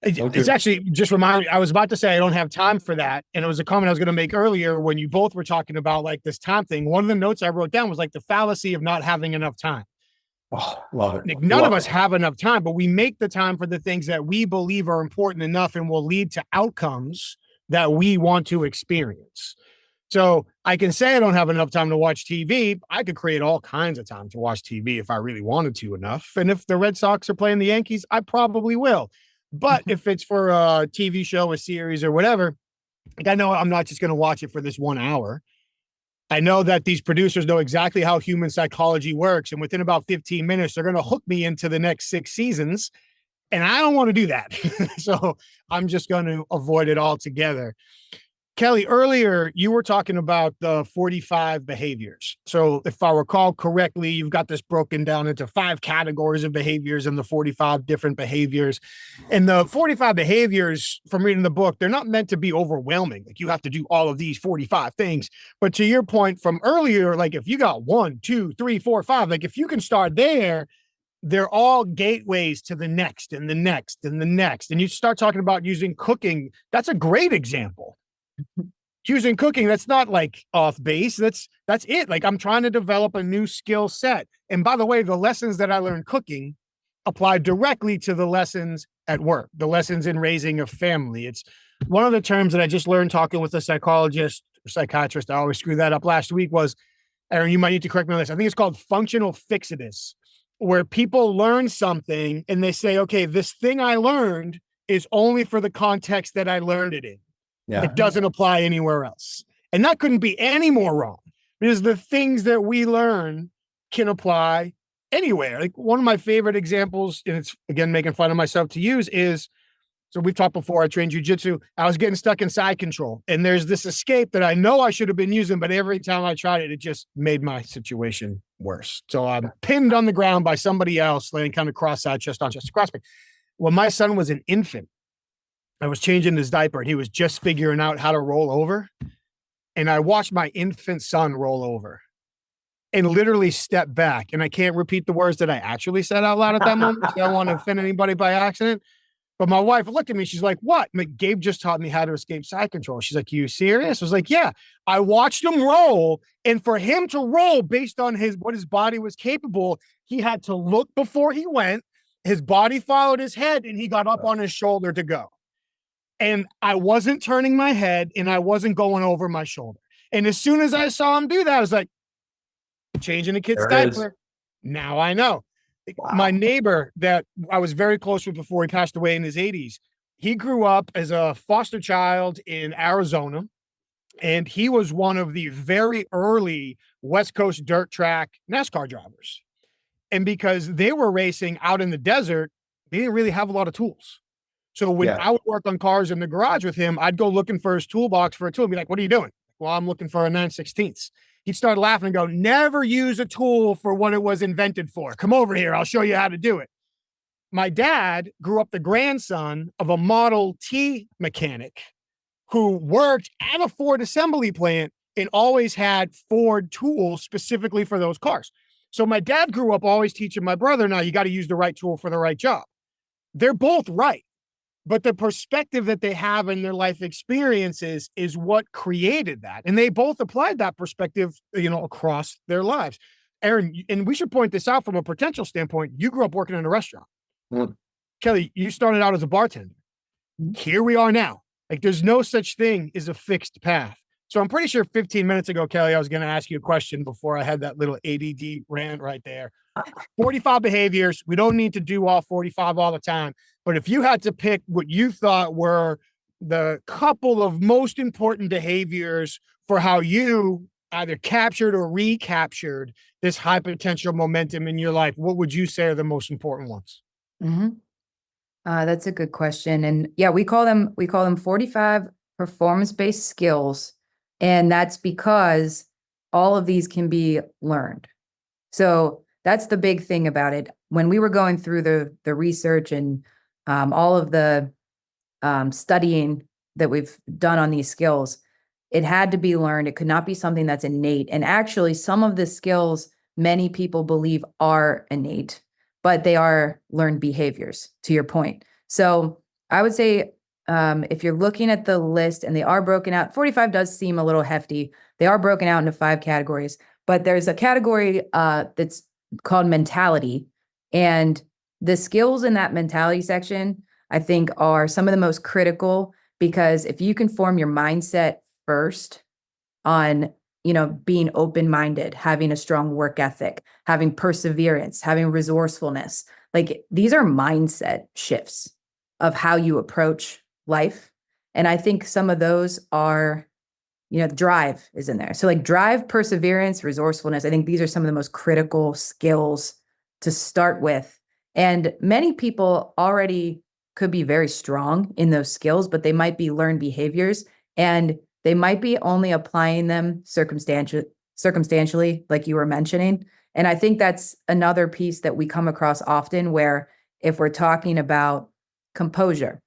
It's actually just reminded me, I was about to say I don't have time for that. And it was a comment I was going to make earlier when you both were talking about like this time thing. One of the notes I wrote down was like the fallacy of not having enough time. Oh, love it. Like, none of us have enough time, but we make the time for the things that we believe are important enough and will lead to outcomes that we want to experience. So I can say I don't have enough time to watch TV. I could create all kinds of time to watch TV if I really wanted to enough. And if the Red Sox are playing the Yankees, I probably will. But if it's for a TV show, a series, or whatever, like I know I'm not just going to watch it for this 1 hour. I know that these producers know exactly how human psychology works. And within about 15 minutes, they're going to hook me into the next 6 seasons. And I don't want to do that. So I'm just going to avoid it altogether. Kelly, earlier you were talking about the 45 behaviors. So if I recall correctly, you've got this broken down into 5 categories of behaviors and the 45 different behaviors. And the 45 behaviors, from reading the book, they're not meant to be overwhelming. Like you have to do all of these 45 things. But to your point from earlier, like if you got 1, 2, 3, 4, 5, like if you can start there, they're all gateways to the next and the next and the next. And you start talking about using cooking. That's a great example. Using cooking, that's not like off base. That's it. Like I'm trying to develop a new skill set. And by the way, the lessons that I learned cooking apply directly to the lessons at work, the lessons in raising a family. It's one of the terms that I just learned talking with a psychologist or psychiatrist. I always screw that up last week was, Aaron, you might need to correct me on this. I think it's called functional fixedness, where people learn something and they say, okay, this thing I learned is only for the context that I learned it in. Yeah. It doesn't apply anywhere else. And that couldn't be any more wrong because the things that we learn can apply anywhere. Like one of my favorite examples, and it's again, making fun of myself to use is, so we've talked before, I trained jujitsu. I was getting stuck in side control and there's this escape that I know I should have been using, but every time I tried it, it just made my situation worse. So I'm pinned on the ground by somebody else laying kind of cross-eyed, chest on chest across me. When my son was an infant, I was changing his diaper and he was just figuring out how to roll over. And I watched my infant son roll over and literally step back. And I can't repeat the words that I actually said out loud at that moment. I don't want to offend anybody by accident. But my wife looked at me. She's like, what? Like, Gabe just taught me how to escape side control. She's like, you serious? I was like, yeah. I watched him roll. And for him to roll based on what his body was capable, he had to look before he went. His body followed his head and he got up on his shoulder to go. And I wasn't turning my head and I wasn't going over my shoulder. And as soon as I saw him do that, I was like, changing a kid's diaper. Now I know. Wow. My neighbor that I was very close with before he passed away in his 80s, he grew up as a foster child in Arizona. And he was one of the very early West Coast dirt track NASCAR drivers. And because they were racing out in the desert, they didn't really have a lot of tools. So when I would work on cars in the garage with him, I'd go looking for his toolbox for a tool and be like, what are you doing? Well, I'm looking for a 9/16. He'd start laughing and go, never use a tool for what it was invented for. Come over here. I'll show you how to do it. My dad grew up the grandson of a Model T mechanic who worked at a Ford assembly plant and always had Ford tools specifically for those cars. So my dad grew up always teaching my brother, now you got to use the right tool for the right job. They're both right. But the perspective that they have in their life experiences is what created that. And they both applied that perspective, across their lives. Aaron, and we should point this out from a potential standpoint. You grew up working in a restaurant. Mm. Kelly, you started out as a bartender. Here we are now. Like, there's no such thing as a fixed path. So I'm pretty sure 15 minutes ago, Kelly, I was going to ask you a question before I had that little ADD rant right there. 45 behaviors. We don't need to do all 45 all the time. But if you had to pick what you thought were the couple of most important behaviors for how you either captured or recaptured this high potential momentum in your life, what would you say are the most important ones? Mm-hmm. That's a good question. And yeah, we call them 45 performance-based skills. And that's because all of these can be learned. So that's the big thing about it. When we were going through the research and all of the studying that we've done on these skills, it had to be learned. It could not be something that's innate. And actually, some of the skills many people believe are innate, but they are learned behaviors, to your point. So I would say if you're looking at the list and they are broken out, 45 does seem a little hefty. They are broken out into 5 categories, but there's a category that's called mentality. And the skills in that mentality section, I think, are some of the most critical, because if you can form your mindset first on, being open-minded, having a strong work ethic, having perseverance, having resourcefulness, like these are mindset shifts of how you approach life. And I think some of those are, drive is in there. So like drive, perseverance, resourcefulness, I think these are some of the most critical skills to start with. And many people already could be very strong in those skills, but they might be learned behaviors, and they might be only applying them circumstantially, like you were mentioning. And I think that's another piece that we come across often, where if we're talking about composure,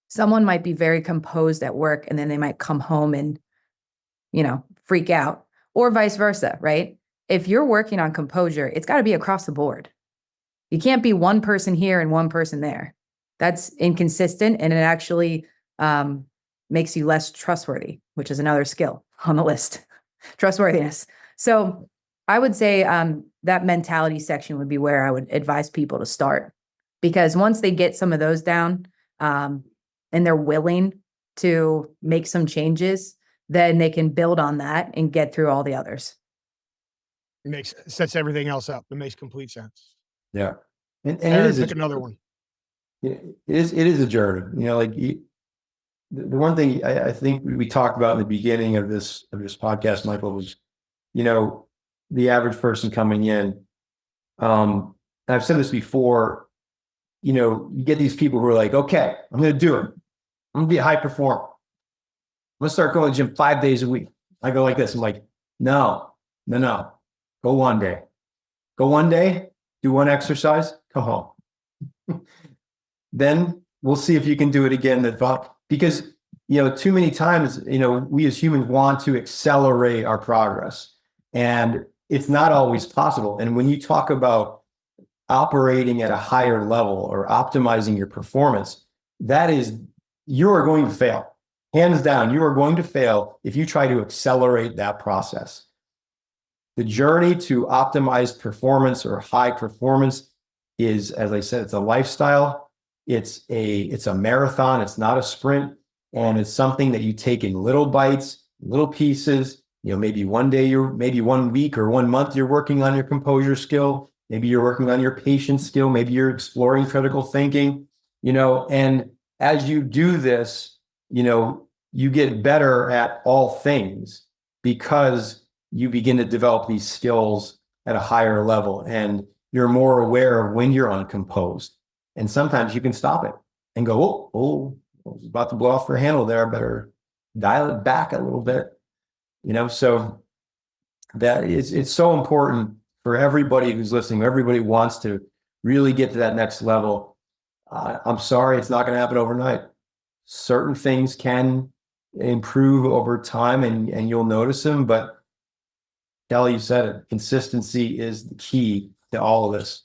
someone might be very composed at work and then they might come home and, freak out, or vice versa, right? If you're working on composure, it's got to be across the board. You can't be one person here and one person there. That's inconsistent, and it actually makes you less trustworthy, which is another skill on the list, trustworthiness. So I would say that mentality section would be where I would advise people to start, because once they get some of those down and they're willing to make some changes, then they can build on that and get through all the others. Sets everything else up. It makes complete sense. Yeah. And Aaron, it is pick another one. It is a journey. The one thing I think we talked about in the beginning of this podcast, Michael, was, the average person coming in. I've said this before, you get these people who are like, okay, I'm going to do it. I'm going to be a high performer. I'm going to start going to the gym 5 days a week. I go like this. I'm like, no. Go one day. Do one exercise, come home. Then we'll see if you can do it again. Because, too many times, we as humans want to accelerate our progress, and it's not always possible. And when you talk about operating at a higher level or optimizing your performance, you are going to fail. Hands down, you are going to fail if you try to accelerate that process. The journey to optimize performance or high performance is, as I said, it's a lifestyle. It's a marathon. It's not a sprint. And it's something that you take in little bites, little pieces. Maybe one day maybe 1 week or 1 month, you're working on your composure skill. Maybe you're working on your patience skill. Maybe you're exploring critical thinking, and as you do this, you get better at all things because you begin to develop these skills at a higher level, and you're more aware of when you're uncomposed. And sometimes you can stop it and go, oh, I was about to blow off her handle there. I better dial it back a little bit. So it's so important for everybody who's listening. Everybody wants to really get to that next level. I'm sorry, it's not going to happen overnight. Certain things can improve over time, and you'll notice them. But Kelly, you said it. Consistency is the key to all of this.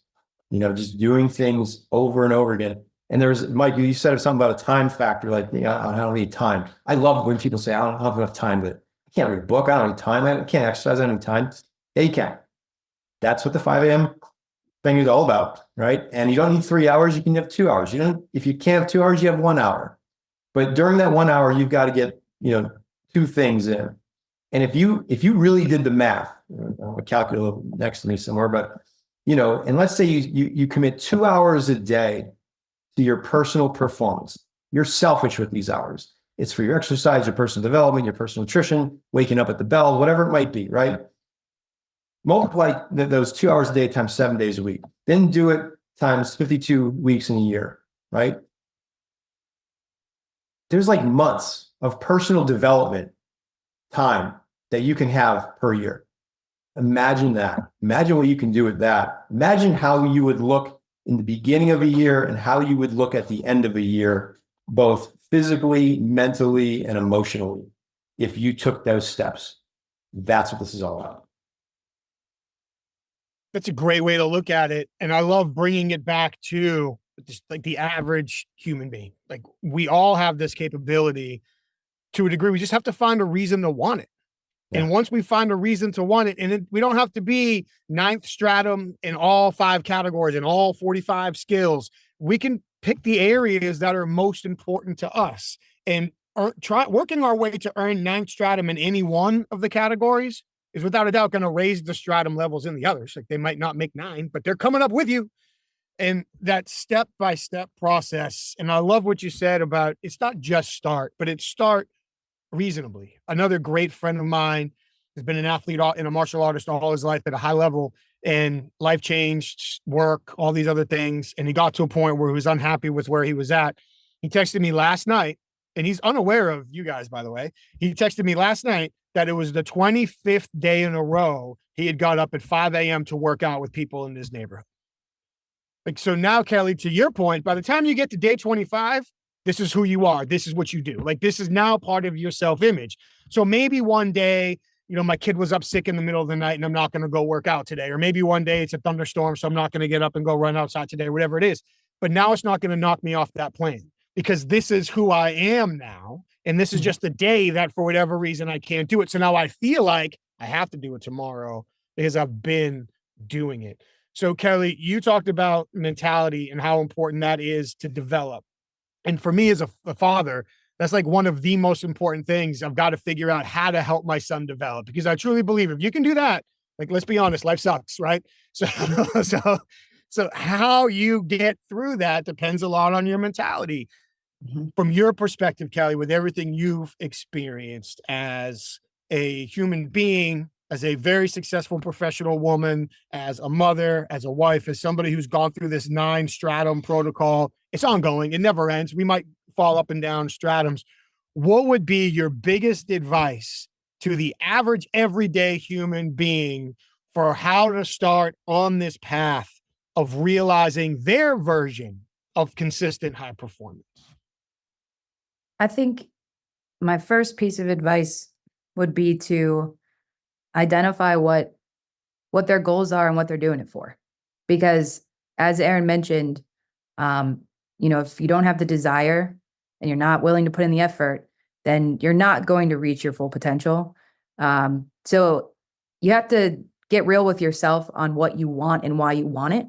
Just doing things over and over again. And there's, Mike, you said something about a time factor, like, I don't need time. I love when people say, I don't have enough time, but I can't read a book. I don't have time. I can't exercise. I don't have time. Yeah, you can. That's what the 5 a.m. thing is all about, right? And you don't need 3 hours. You can have 2 hours. If you can't have 2 hours, you have 1 hour. But during that 1 hour, you've got to get, two things in. And if you really did the math, I have a calculator next to me somewhere, but, and let's say you commit 2 hours a day to your personal performance. You're selfish with these hours. It's for your exercise, your personal development, your personal nutrition, waking up at the bell, whatever it might be, right? Multiply those 2 hours a day times 7 days a week. Then do it times 52 weeks in a year, right? There's like months of personal development time that you can have per year. Imagine that. Imagine what you can do with that. Imagine how you would look in the beginning of a year and how you would look at the end of a year, both physically, mentally, and emotionally, if you took those steps. That's what this is all about. That's a great way to look at it. And I love bringing it back to just like the average human being. Like, we all have this capability to a degree. We just have to find a reason to want it. Yeah. And once we find a reason to want it, and we don't have to be ninth stratum in all 5 categories and all 45 skills. We can pick the areas that are most important to us and try working our way to earn ninth stratum in any one of the categories is without a doubt going to raise the stratum levels in the others. Like, they might not make 9, but they're coming up with you. And that step-by-step process. And I love what you said about, it's not just start, but it's start reasonably. Another great friend of mine has been an athlete and a martial artist all his life at a high level, and life changed, work, all these other things. And he got to a point where he was unhappy with where he was at. He texted me last night, and he's unaware of you guys, by the way. He texted me last night that it was the 25th day in a row he had got up at 5 a.m. to work out with people in his neighborhood. Like, so now, Kelly, to your point, by the time you get to day 25, this is who you are. This is what you do. Like, this is now part of your self-image. So maybe one day, my kid was up sick in the middle of the night and I'm not going to go work out today. Or maybe one day it's a thunderstorm, so I'm not going to get up and go run outside today, whatever it is. But now it's not going to knock me off that plane, because this is who I am now. And this is just the day that for whatever reason I can't do it. So now I feel like I have to do it tomorrow because I've been doing it. So Kelly, you talked about mentality and how important that is to develop. And for me as a father, that's like one of the most important things. I've got to figure out how to help my son develop, because I truly believe if you can do that, like, let's be honest, life sucks, right? So how you get through that depends a lot on your mentality. Mm-hmm. From your perspective, Kelly, with everything you've experienced as a human being, as a very successful professional woman, as a mother, as a wife, as somebody who's gone through this 9 stratum protocol, it's ongoing. It never ends. We might fall up and down stratums. What would be your biggest advice to the average everyday human being for how to start on this path of realizing their version of consistent high performance? I think my first piece of advice would be to identify what their goals are and what they're doing it for. Because as Aaron mentioned, if you don't have the desire and you're not willing to put in the effort, then you're not going to reach your full potential. So you have to get real with yourself on what you want and why you want it.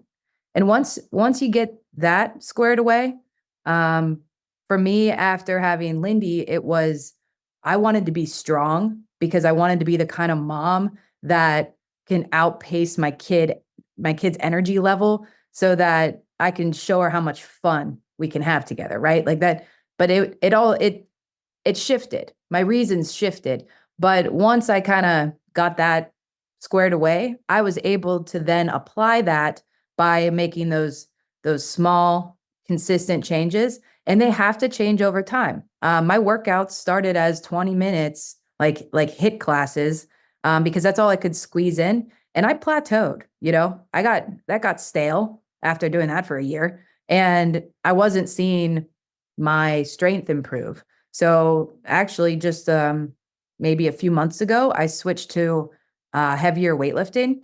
And once you get that squared away, for me, after having Lindy, it was, I wanted to be strong because I wanted to be the kind of mom that can outpace my kid's energy level so that I can show her how much fun we can have together, right? Like that. But it shifted. My reasons shifted. But once I kind of got that squared away, I was able to then apply that by making those small, consistent changes. And they have to change over time. My workouts started as 20 minutes, like HIIT classes, because that's all I could squeeze in. And I plateaued, that got stale after doing that for a year. And I wasn't seeing my strength improve. So actually just maybe a few months ago, I switched to heavier weightlifting.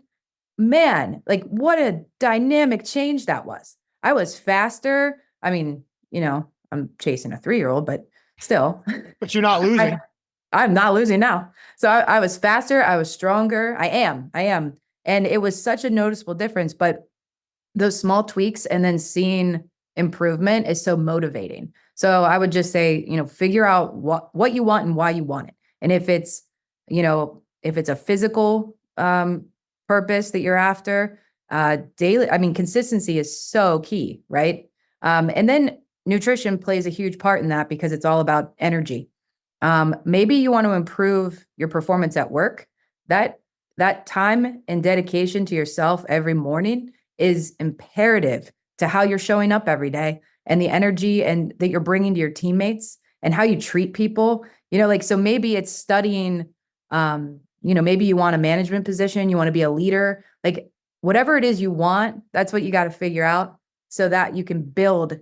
Man, like what a dynamic change that was. I was faster. I mean, I'm chasing a 3-year-old, but still. But you're not losing. I'm not losing now. So I was faster. I was stronger. I am. And it was such a noticeable difference, but those small tweaks and then seeing improvement is so motivating. So I would just say, figure out what you want and why you want it. And if it's a physical purpose that you're after, daily, I mean, consistency is so key, right? And then nutrition plays a huge part in that because it's all about energy. Maybe you want to improve your performance at work. That time and dedication to yourself every morning is imperative to how you're showing up every day and the energy and that you're bringing to your teammates and how you treat people. So maybe it's studying, maybe you want a management position, you want to be a leader, like whatever it is you want, that's what you got to figure out so that you can build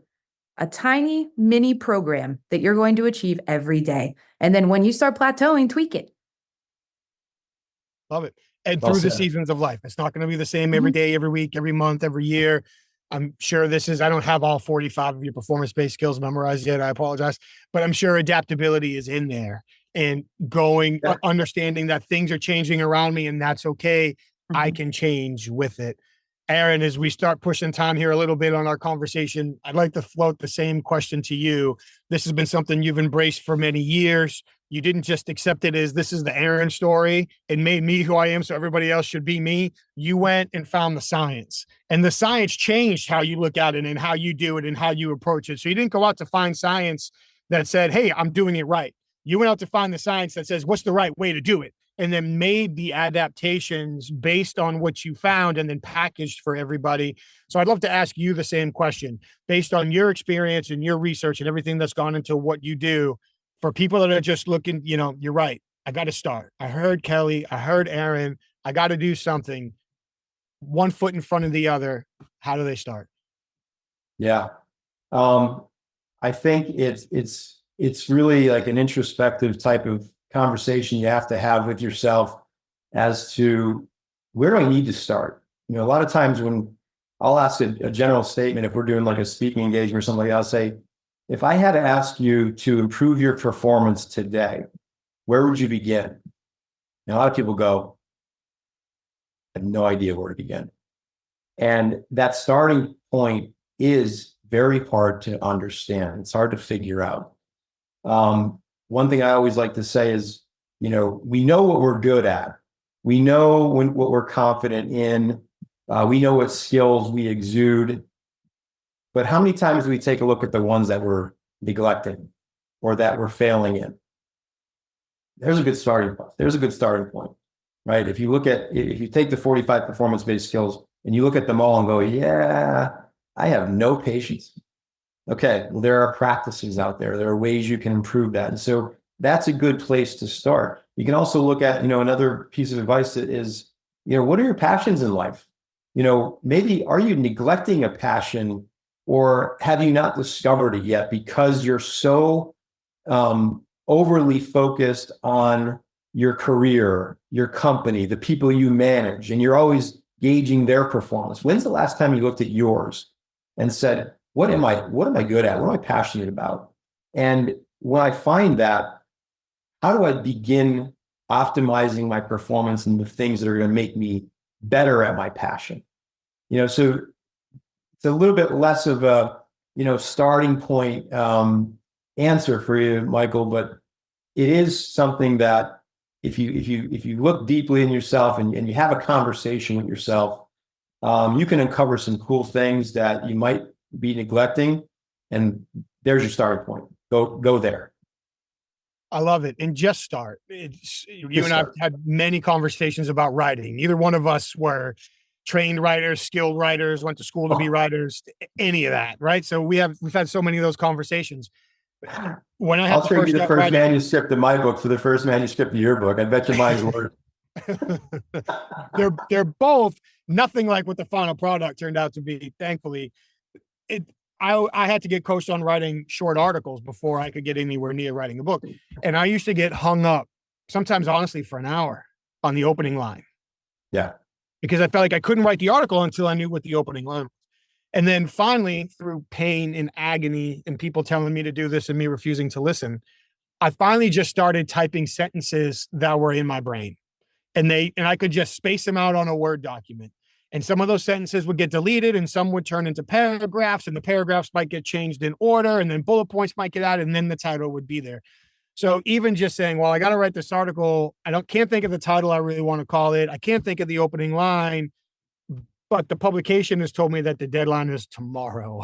a tiny mini program that you're going to achieve every day. And then when you start plateauing, tweak it. Love it. And through the seasons of life, it's not going to be the same every day, every week, every month, every year. I'm sure I don't have all 45 of your performance-based skills memorized yet. I apologize, but I'm sure adaptability is in there and understanding that things are changing around me and that's okay. I can change with it. Aaron, as we start pushing time here a little bit on our conversation, I'd like to float the same question to you. This has been something you've embraced for many years. You didn't just accept it as this is the Aaron story and made me who I am, so everybody else should be me. You went and found the science, and the science changed how you look at it and how you do it and how you approach it. So you didn't go out to find science that said, hey, I'm doing it right. You went out to find the science that says, what's the right way to do it? And then made the adaptations based on what you found and then packaged for everybody. So I'd love to ask you the same question based on your experience and your research and everything that's gone into what you do. For people that are just looking, you're right. I got to start. I heard Kelly. I heard Aaron. I got to do something. One foot in front of the other. How do they start? Yeah. I think it's really like an introspective type of conversation you have to have with yourself as to where do I need to start? A lot of times when I'll ask a general statement, if we're doing like a speaking engagement or something, I'll say, if I had to ask you to improve your performance today, where would you begin? Now, a lot of people go, I have no idea where to begin. And that starting point is very hard to understand. It's hard to figure out. One thing I always like to say is, we know what we're good at. We know what we're confident in. We know what skills we exude. But how many times do we take a look at the ones that we're neglecting or that we're failing in? There's a good starting point. Right? If you take the 45 performance-based skills and you look at them all and go, yeah, I have no patience. Okay, well, there are practices out there. There are ways you can improve that. And so that's a good place to start. You can also look at, another piece of advice that is, what are your passions in life? Maybe are you neglecting a passion or have you not discovered it yet because you're so overly focused on your career, your company, the people you manage, and you're always gauging their performance. When's the last time you looked at yours and said, what am I good at? What am I passionate about? And when I find that, how do I begin optimizing my performance and the things that are going to make me better at my passion? So it's a little bit less of a, starting point answer for you, Michael, but it is something that if you look deeply in yourself and you have a conversation with yourself, you can uncover some cool things that you might be neglecting, and there's your starting point. Go there. I love it. And just start. You and I've had many conversations about writing. Neither one of us were trained writers, skilled writers, went to school to be writers, any of that, right? So we've had so many of those conversations. When I'll trade you the first manuscript of my book for the first manuscript of your book. I bet you mine's worth. They're both nothing like what the final product turned out to be. Thankfully, I had to get coached on writing short articles before I could get anywhere near writing a book, and I used to get hung up sometimes, honestly, for an hour on the opening line. Yeah, because I felt like I couldn't write the article until I knew what the opening line was. And then finally, through pain and agony and people telling me to do this and me refusing to listen, I finally just started typing sentences that were in my brain. And I could just space them out on a Word document. And some of those sentences would get deleted and some would turn into paragraphs, and the paragraphs might get changed in order, and then bullet points might get added, and then the title would be there. So even just saying, well, I got to write this article. Can't think of the title I really want to call it. I can't think of the opening line, but the publication has told me that the deadline is tomorrow.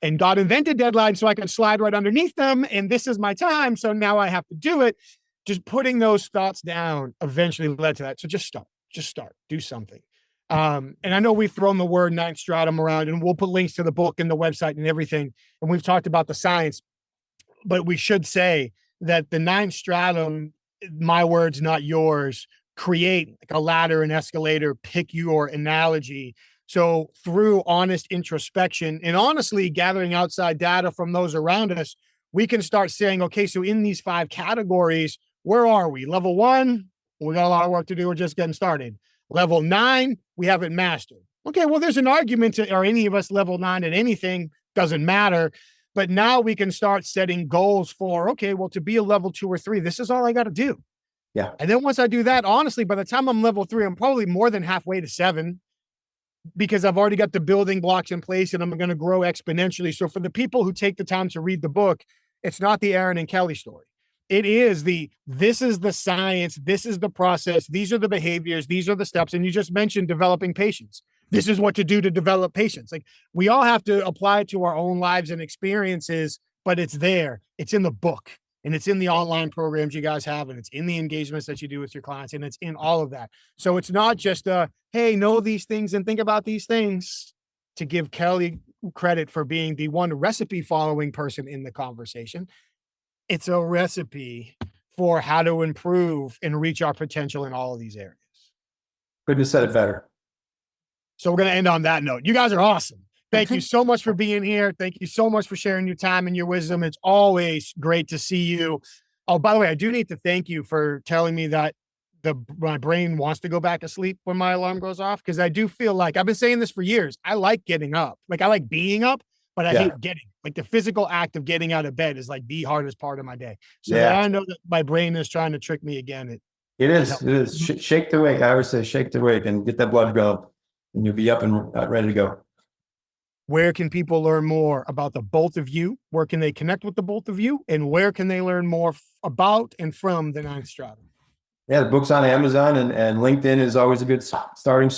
And God invented deadlines so I can slide right underneath them. And this is my time. So now I have to do it. Just putting those thoughts down eventually led to that. So just start, do something. And I know we've thrown the word ninth stratum around, and we'll put links to the book and the website and everything. And we've talked about the science, but we should say that the ninth stratum, my words, not yours, create like a ladder, an escalator, pick your analogy. So through honest introspection and honestly gathering outside data from those around us, we can start saying, okay, so in these 5 categories, where are we? Level 1, we got a lot of work to do. We're just getting started. Level 9, we haven't mastered. Okay, well, there's an argument to, are any of us level 9 at anything? Doesn't matter. But now we can start setting goals for, okay, well, to be a level 2 or 3, this is all I got to do. Yeah. And then once I do that, honestly, by the time I'm level 3, I'm probably more than halfway to 7, because I've already got the building blocks in place and I'm going to grow exponentially. So for the people who take the time to read the book, it's not the Aaron and Kelly story. It is this is the science. This is the process. These are the behaviors. These are the steps. And you just mentioned developing patience. This is what to do to develop patience. Like, we all have to apply it to our own lives and experiences, but it's there. It's in the book, and it's in the online programs you guys have, and it's in the engagements that you do with your clients, and it's in all of that. So it's not just hey, know these things and think about these things, to give Kelly credit for being the one recipe following person in the conversation. It's a recipe for how to improve and reach our potential in all of these areas. Couldn't have said it better. So we're going to end on that note. You guys are awesome. Thank you so much for being here. Thank you so much for sharing your time and your wisdom. It's always great to see you. Oh, by the way, I do need to thank you for telling me that my brain wants to go back to sleep when my alarm goes off, because I do feel like, I've been saying this for years, I like getting up. Like, I like being up, but I hate getting, like, the physical act of getting out of bed is like the hardest part of my day. So that I know that my brain is trying to trick me again. It is. Shake the wake. I always say shake the wake and get that blood going, and you'll be up and ready to go. Where can people learn more about the both of you? Where can they connect with the both of you? And where can they learn more about and from the ninth stratum? Yeah, the book's on Amazon, and LinkedIn is always a good starting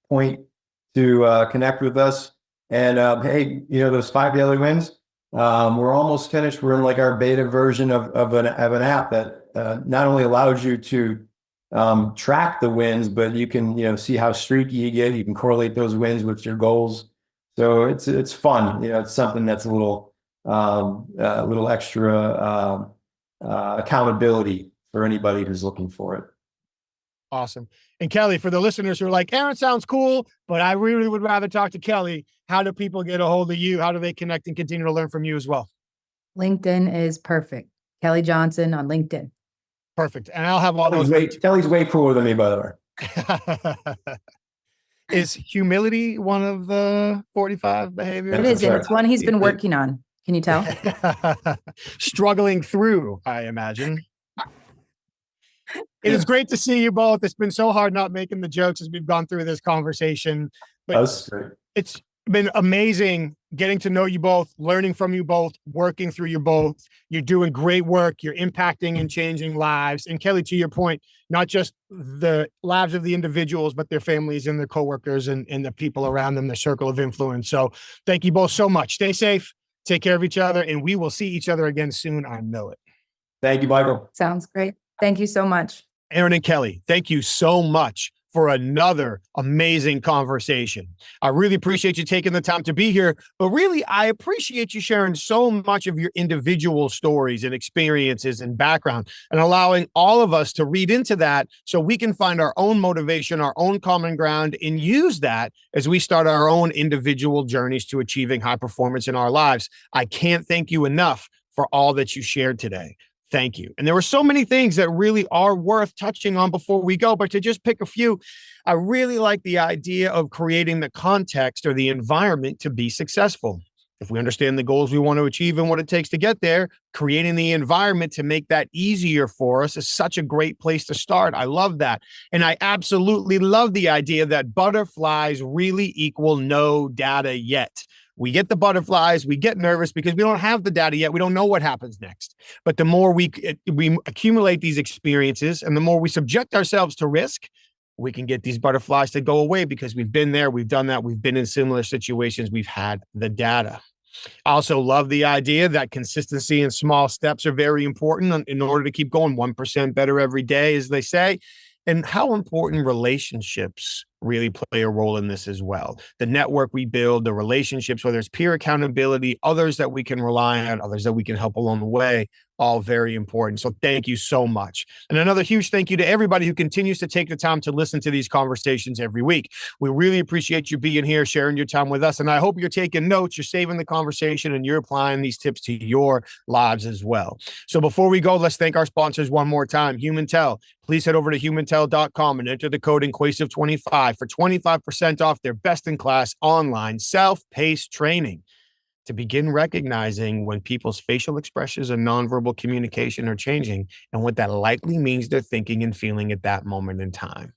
point to connect with us. And hey, those 5 daily wins, we're almost finished. We're in like our beta version of an app that not only allows you to track the wins, but you can see how streaky you get. You can correlate those wins with your goals. So it's fun. It's something that's a little extra accountability for anybody who's looking for it. Awesome. And Kelly, for the listeners who are like, Aaron sounds cool, but I really would rather talk to Kelly, how do people get a hold of you? How do they connect and continue to learn from you as well? LinkedIn is perfect. Kelly Johnson on LinkedIn. Perfect. And I'll have all those. Kelly's way cooler than me, by the way. Is humility one of the 45 behaviors? It is, and it's one he's been working on. Can you tell? Struggling through, I imagine. It is great to see you both. It's been so hard not making the jokes as we've gone through this conversation. But it's been amazing getting to know you both, learning from you both, working through you both. You're doing great work. You're impacting and changing lives. And Kelly, to your point, not just the lives of the individuals, but their families and their coworkers and the people around them, their circle of influence. So thank you both so much. Stay safe, take care of each other, and we will see each other again soon. I know it. Thank you, Michael. Sounds great. Thank you so much. Aaron and Kelly, thank you so much for another amazing conversation. I really appreciate you taking the time to be here, but really, I appreciate you sharing so much of your individual stories and experiences and background, and allowing all of us to read into that so we can find our own motivation, our own common ground, and use that as we start our own individual journeys to achieving high performance in our lives. I can't thank you enough for all that you shared today. Thank you. And there were so many things that really are worth touching on before we go, but to just pick a few, I really like the idea of creating the context or the environment to be successful. If we understand the goals we want to achieve and what it takes to get there, creating the environment to make that easier for us is such a great place to start. I love that. And I absolutely love the idea that butterflies really equal no data yet. We get the butterflies, we get nervous because we don't have the data yet. We don't know what happens next. But the more we accumulate these experiences and the more we subject ourselves to risk, we can get these butterflies to go away because we've been there, we've done that, we've been in similar situations, we've had the data. I also love the idea that consistency and small steps are very important in order to keep going 1% better every day, as they say, and how important relationships really play a role in this as well. The network we build, the relationships, whether it's peer accountability, others that we can rely on, others that we can help along the way, all very important. So thank you so much. And another huge thank you to everybody who continues to take the time to listen to these conversations every week. We really appreciate you being here, sharing your time with us. And I hope you're taking notes, you're saving the conversation, and you're applying these tips to your lives as well. So before we go, let's thank our sponsors one more time. HumanTel. Please head over to humantel.com and enter the code Inquasive25 for 25% off their best-in-class online self-paced training to begin recognizing when people's facial expressions and nonverbal communication are changing and what that likely means they're thinking and feeling at that moment in time.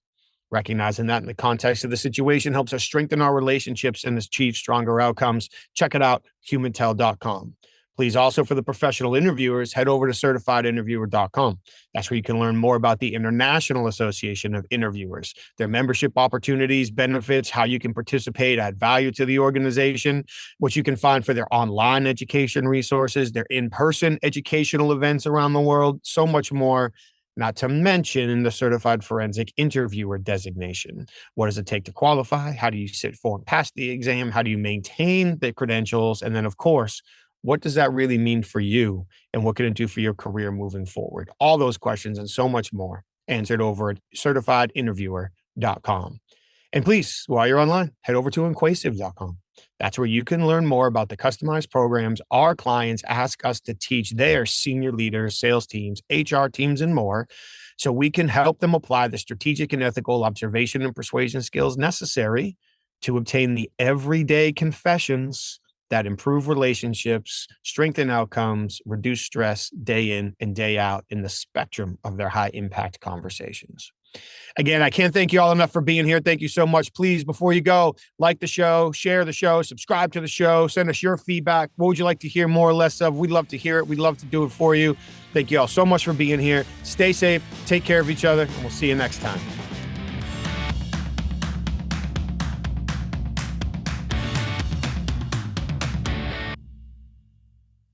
Recognizing that in the context of the situation helps us strengthen our relationships and achieve stronger outcomes. Check it out, humantel.com. Please also, for the professional interviewers, head over to certifiedinterviewer.com. That's where you can learn more about the International Association of Interviewers, their membership opportunities, benefits, how you can participate, add value to the organization, what you can find for their online education resources, their in-person educational events around the world, so much more. Not to mention the certified forensic interviewer designation. What does it take to qualify? How do you sit for and pass the exam? How do you maintain the credentials? And then, of course, what does that really mean for you? And what can it do for your career moving forward? All those questions and so much more answered over at certifiedinterviewer.com. And please, while you're online, head over to inquasive.com. That's where you can learn more about the customized programs our clients ask us to teach their senior leaders, sales teams, HR teams, and more, so we can help them apply the strategic and ethical observation and persuasion skills necessary to obtain the everyday confessions that improve relationships, strengthen outcomes, reduce stress day in and day out in the spectrum of their high impact conversations. Again, I can't thank you all enough for being here. Thank you so much. Please, before you go, like the show, share the show, subscribe to the show, send us your feedback. What would you like to hear more or less of? We'd love to hear it. We'd love to do it for you. Thank you all so much for being here. Stay safe, take care of each other, and we'll see you next time.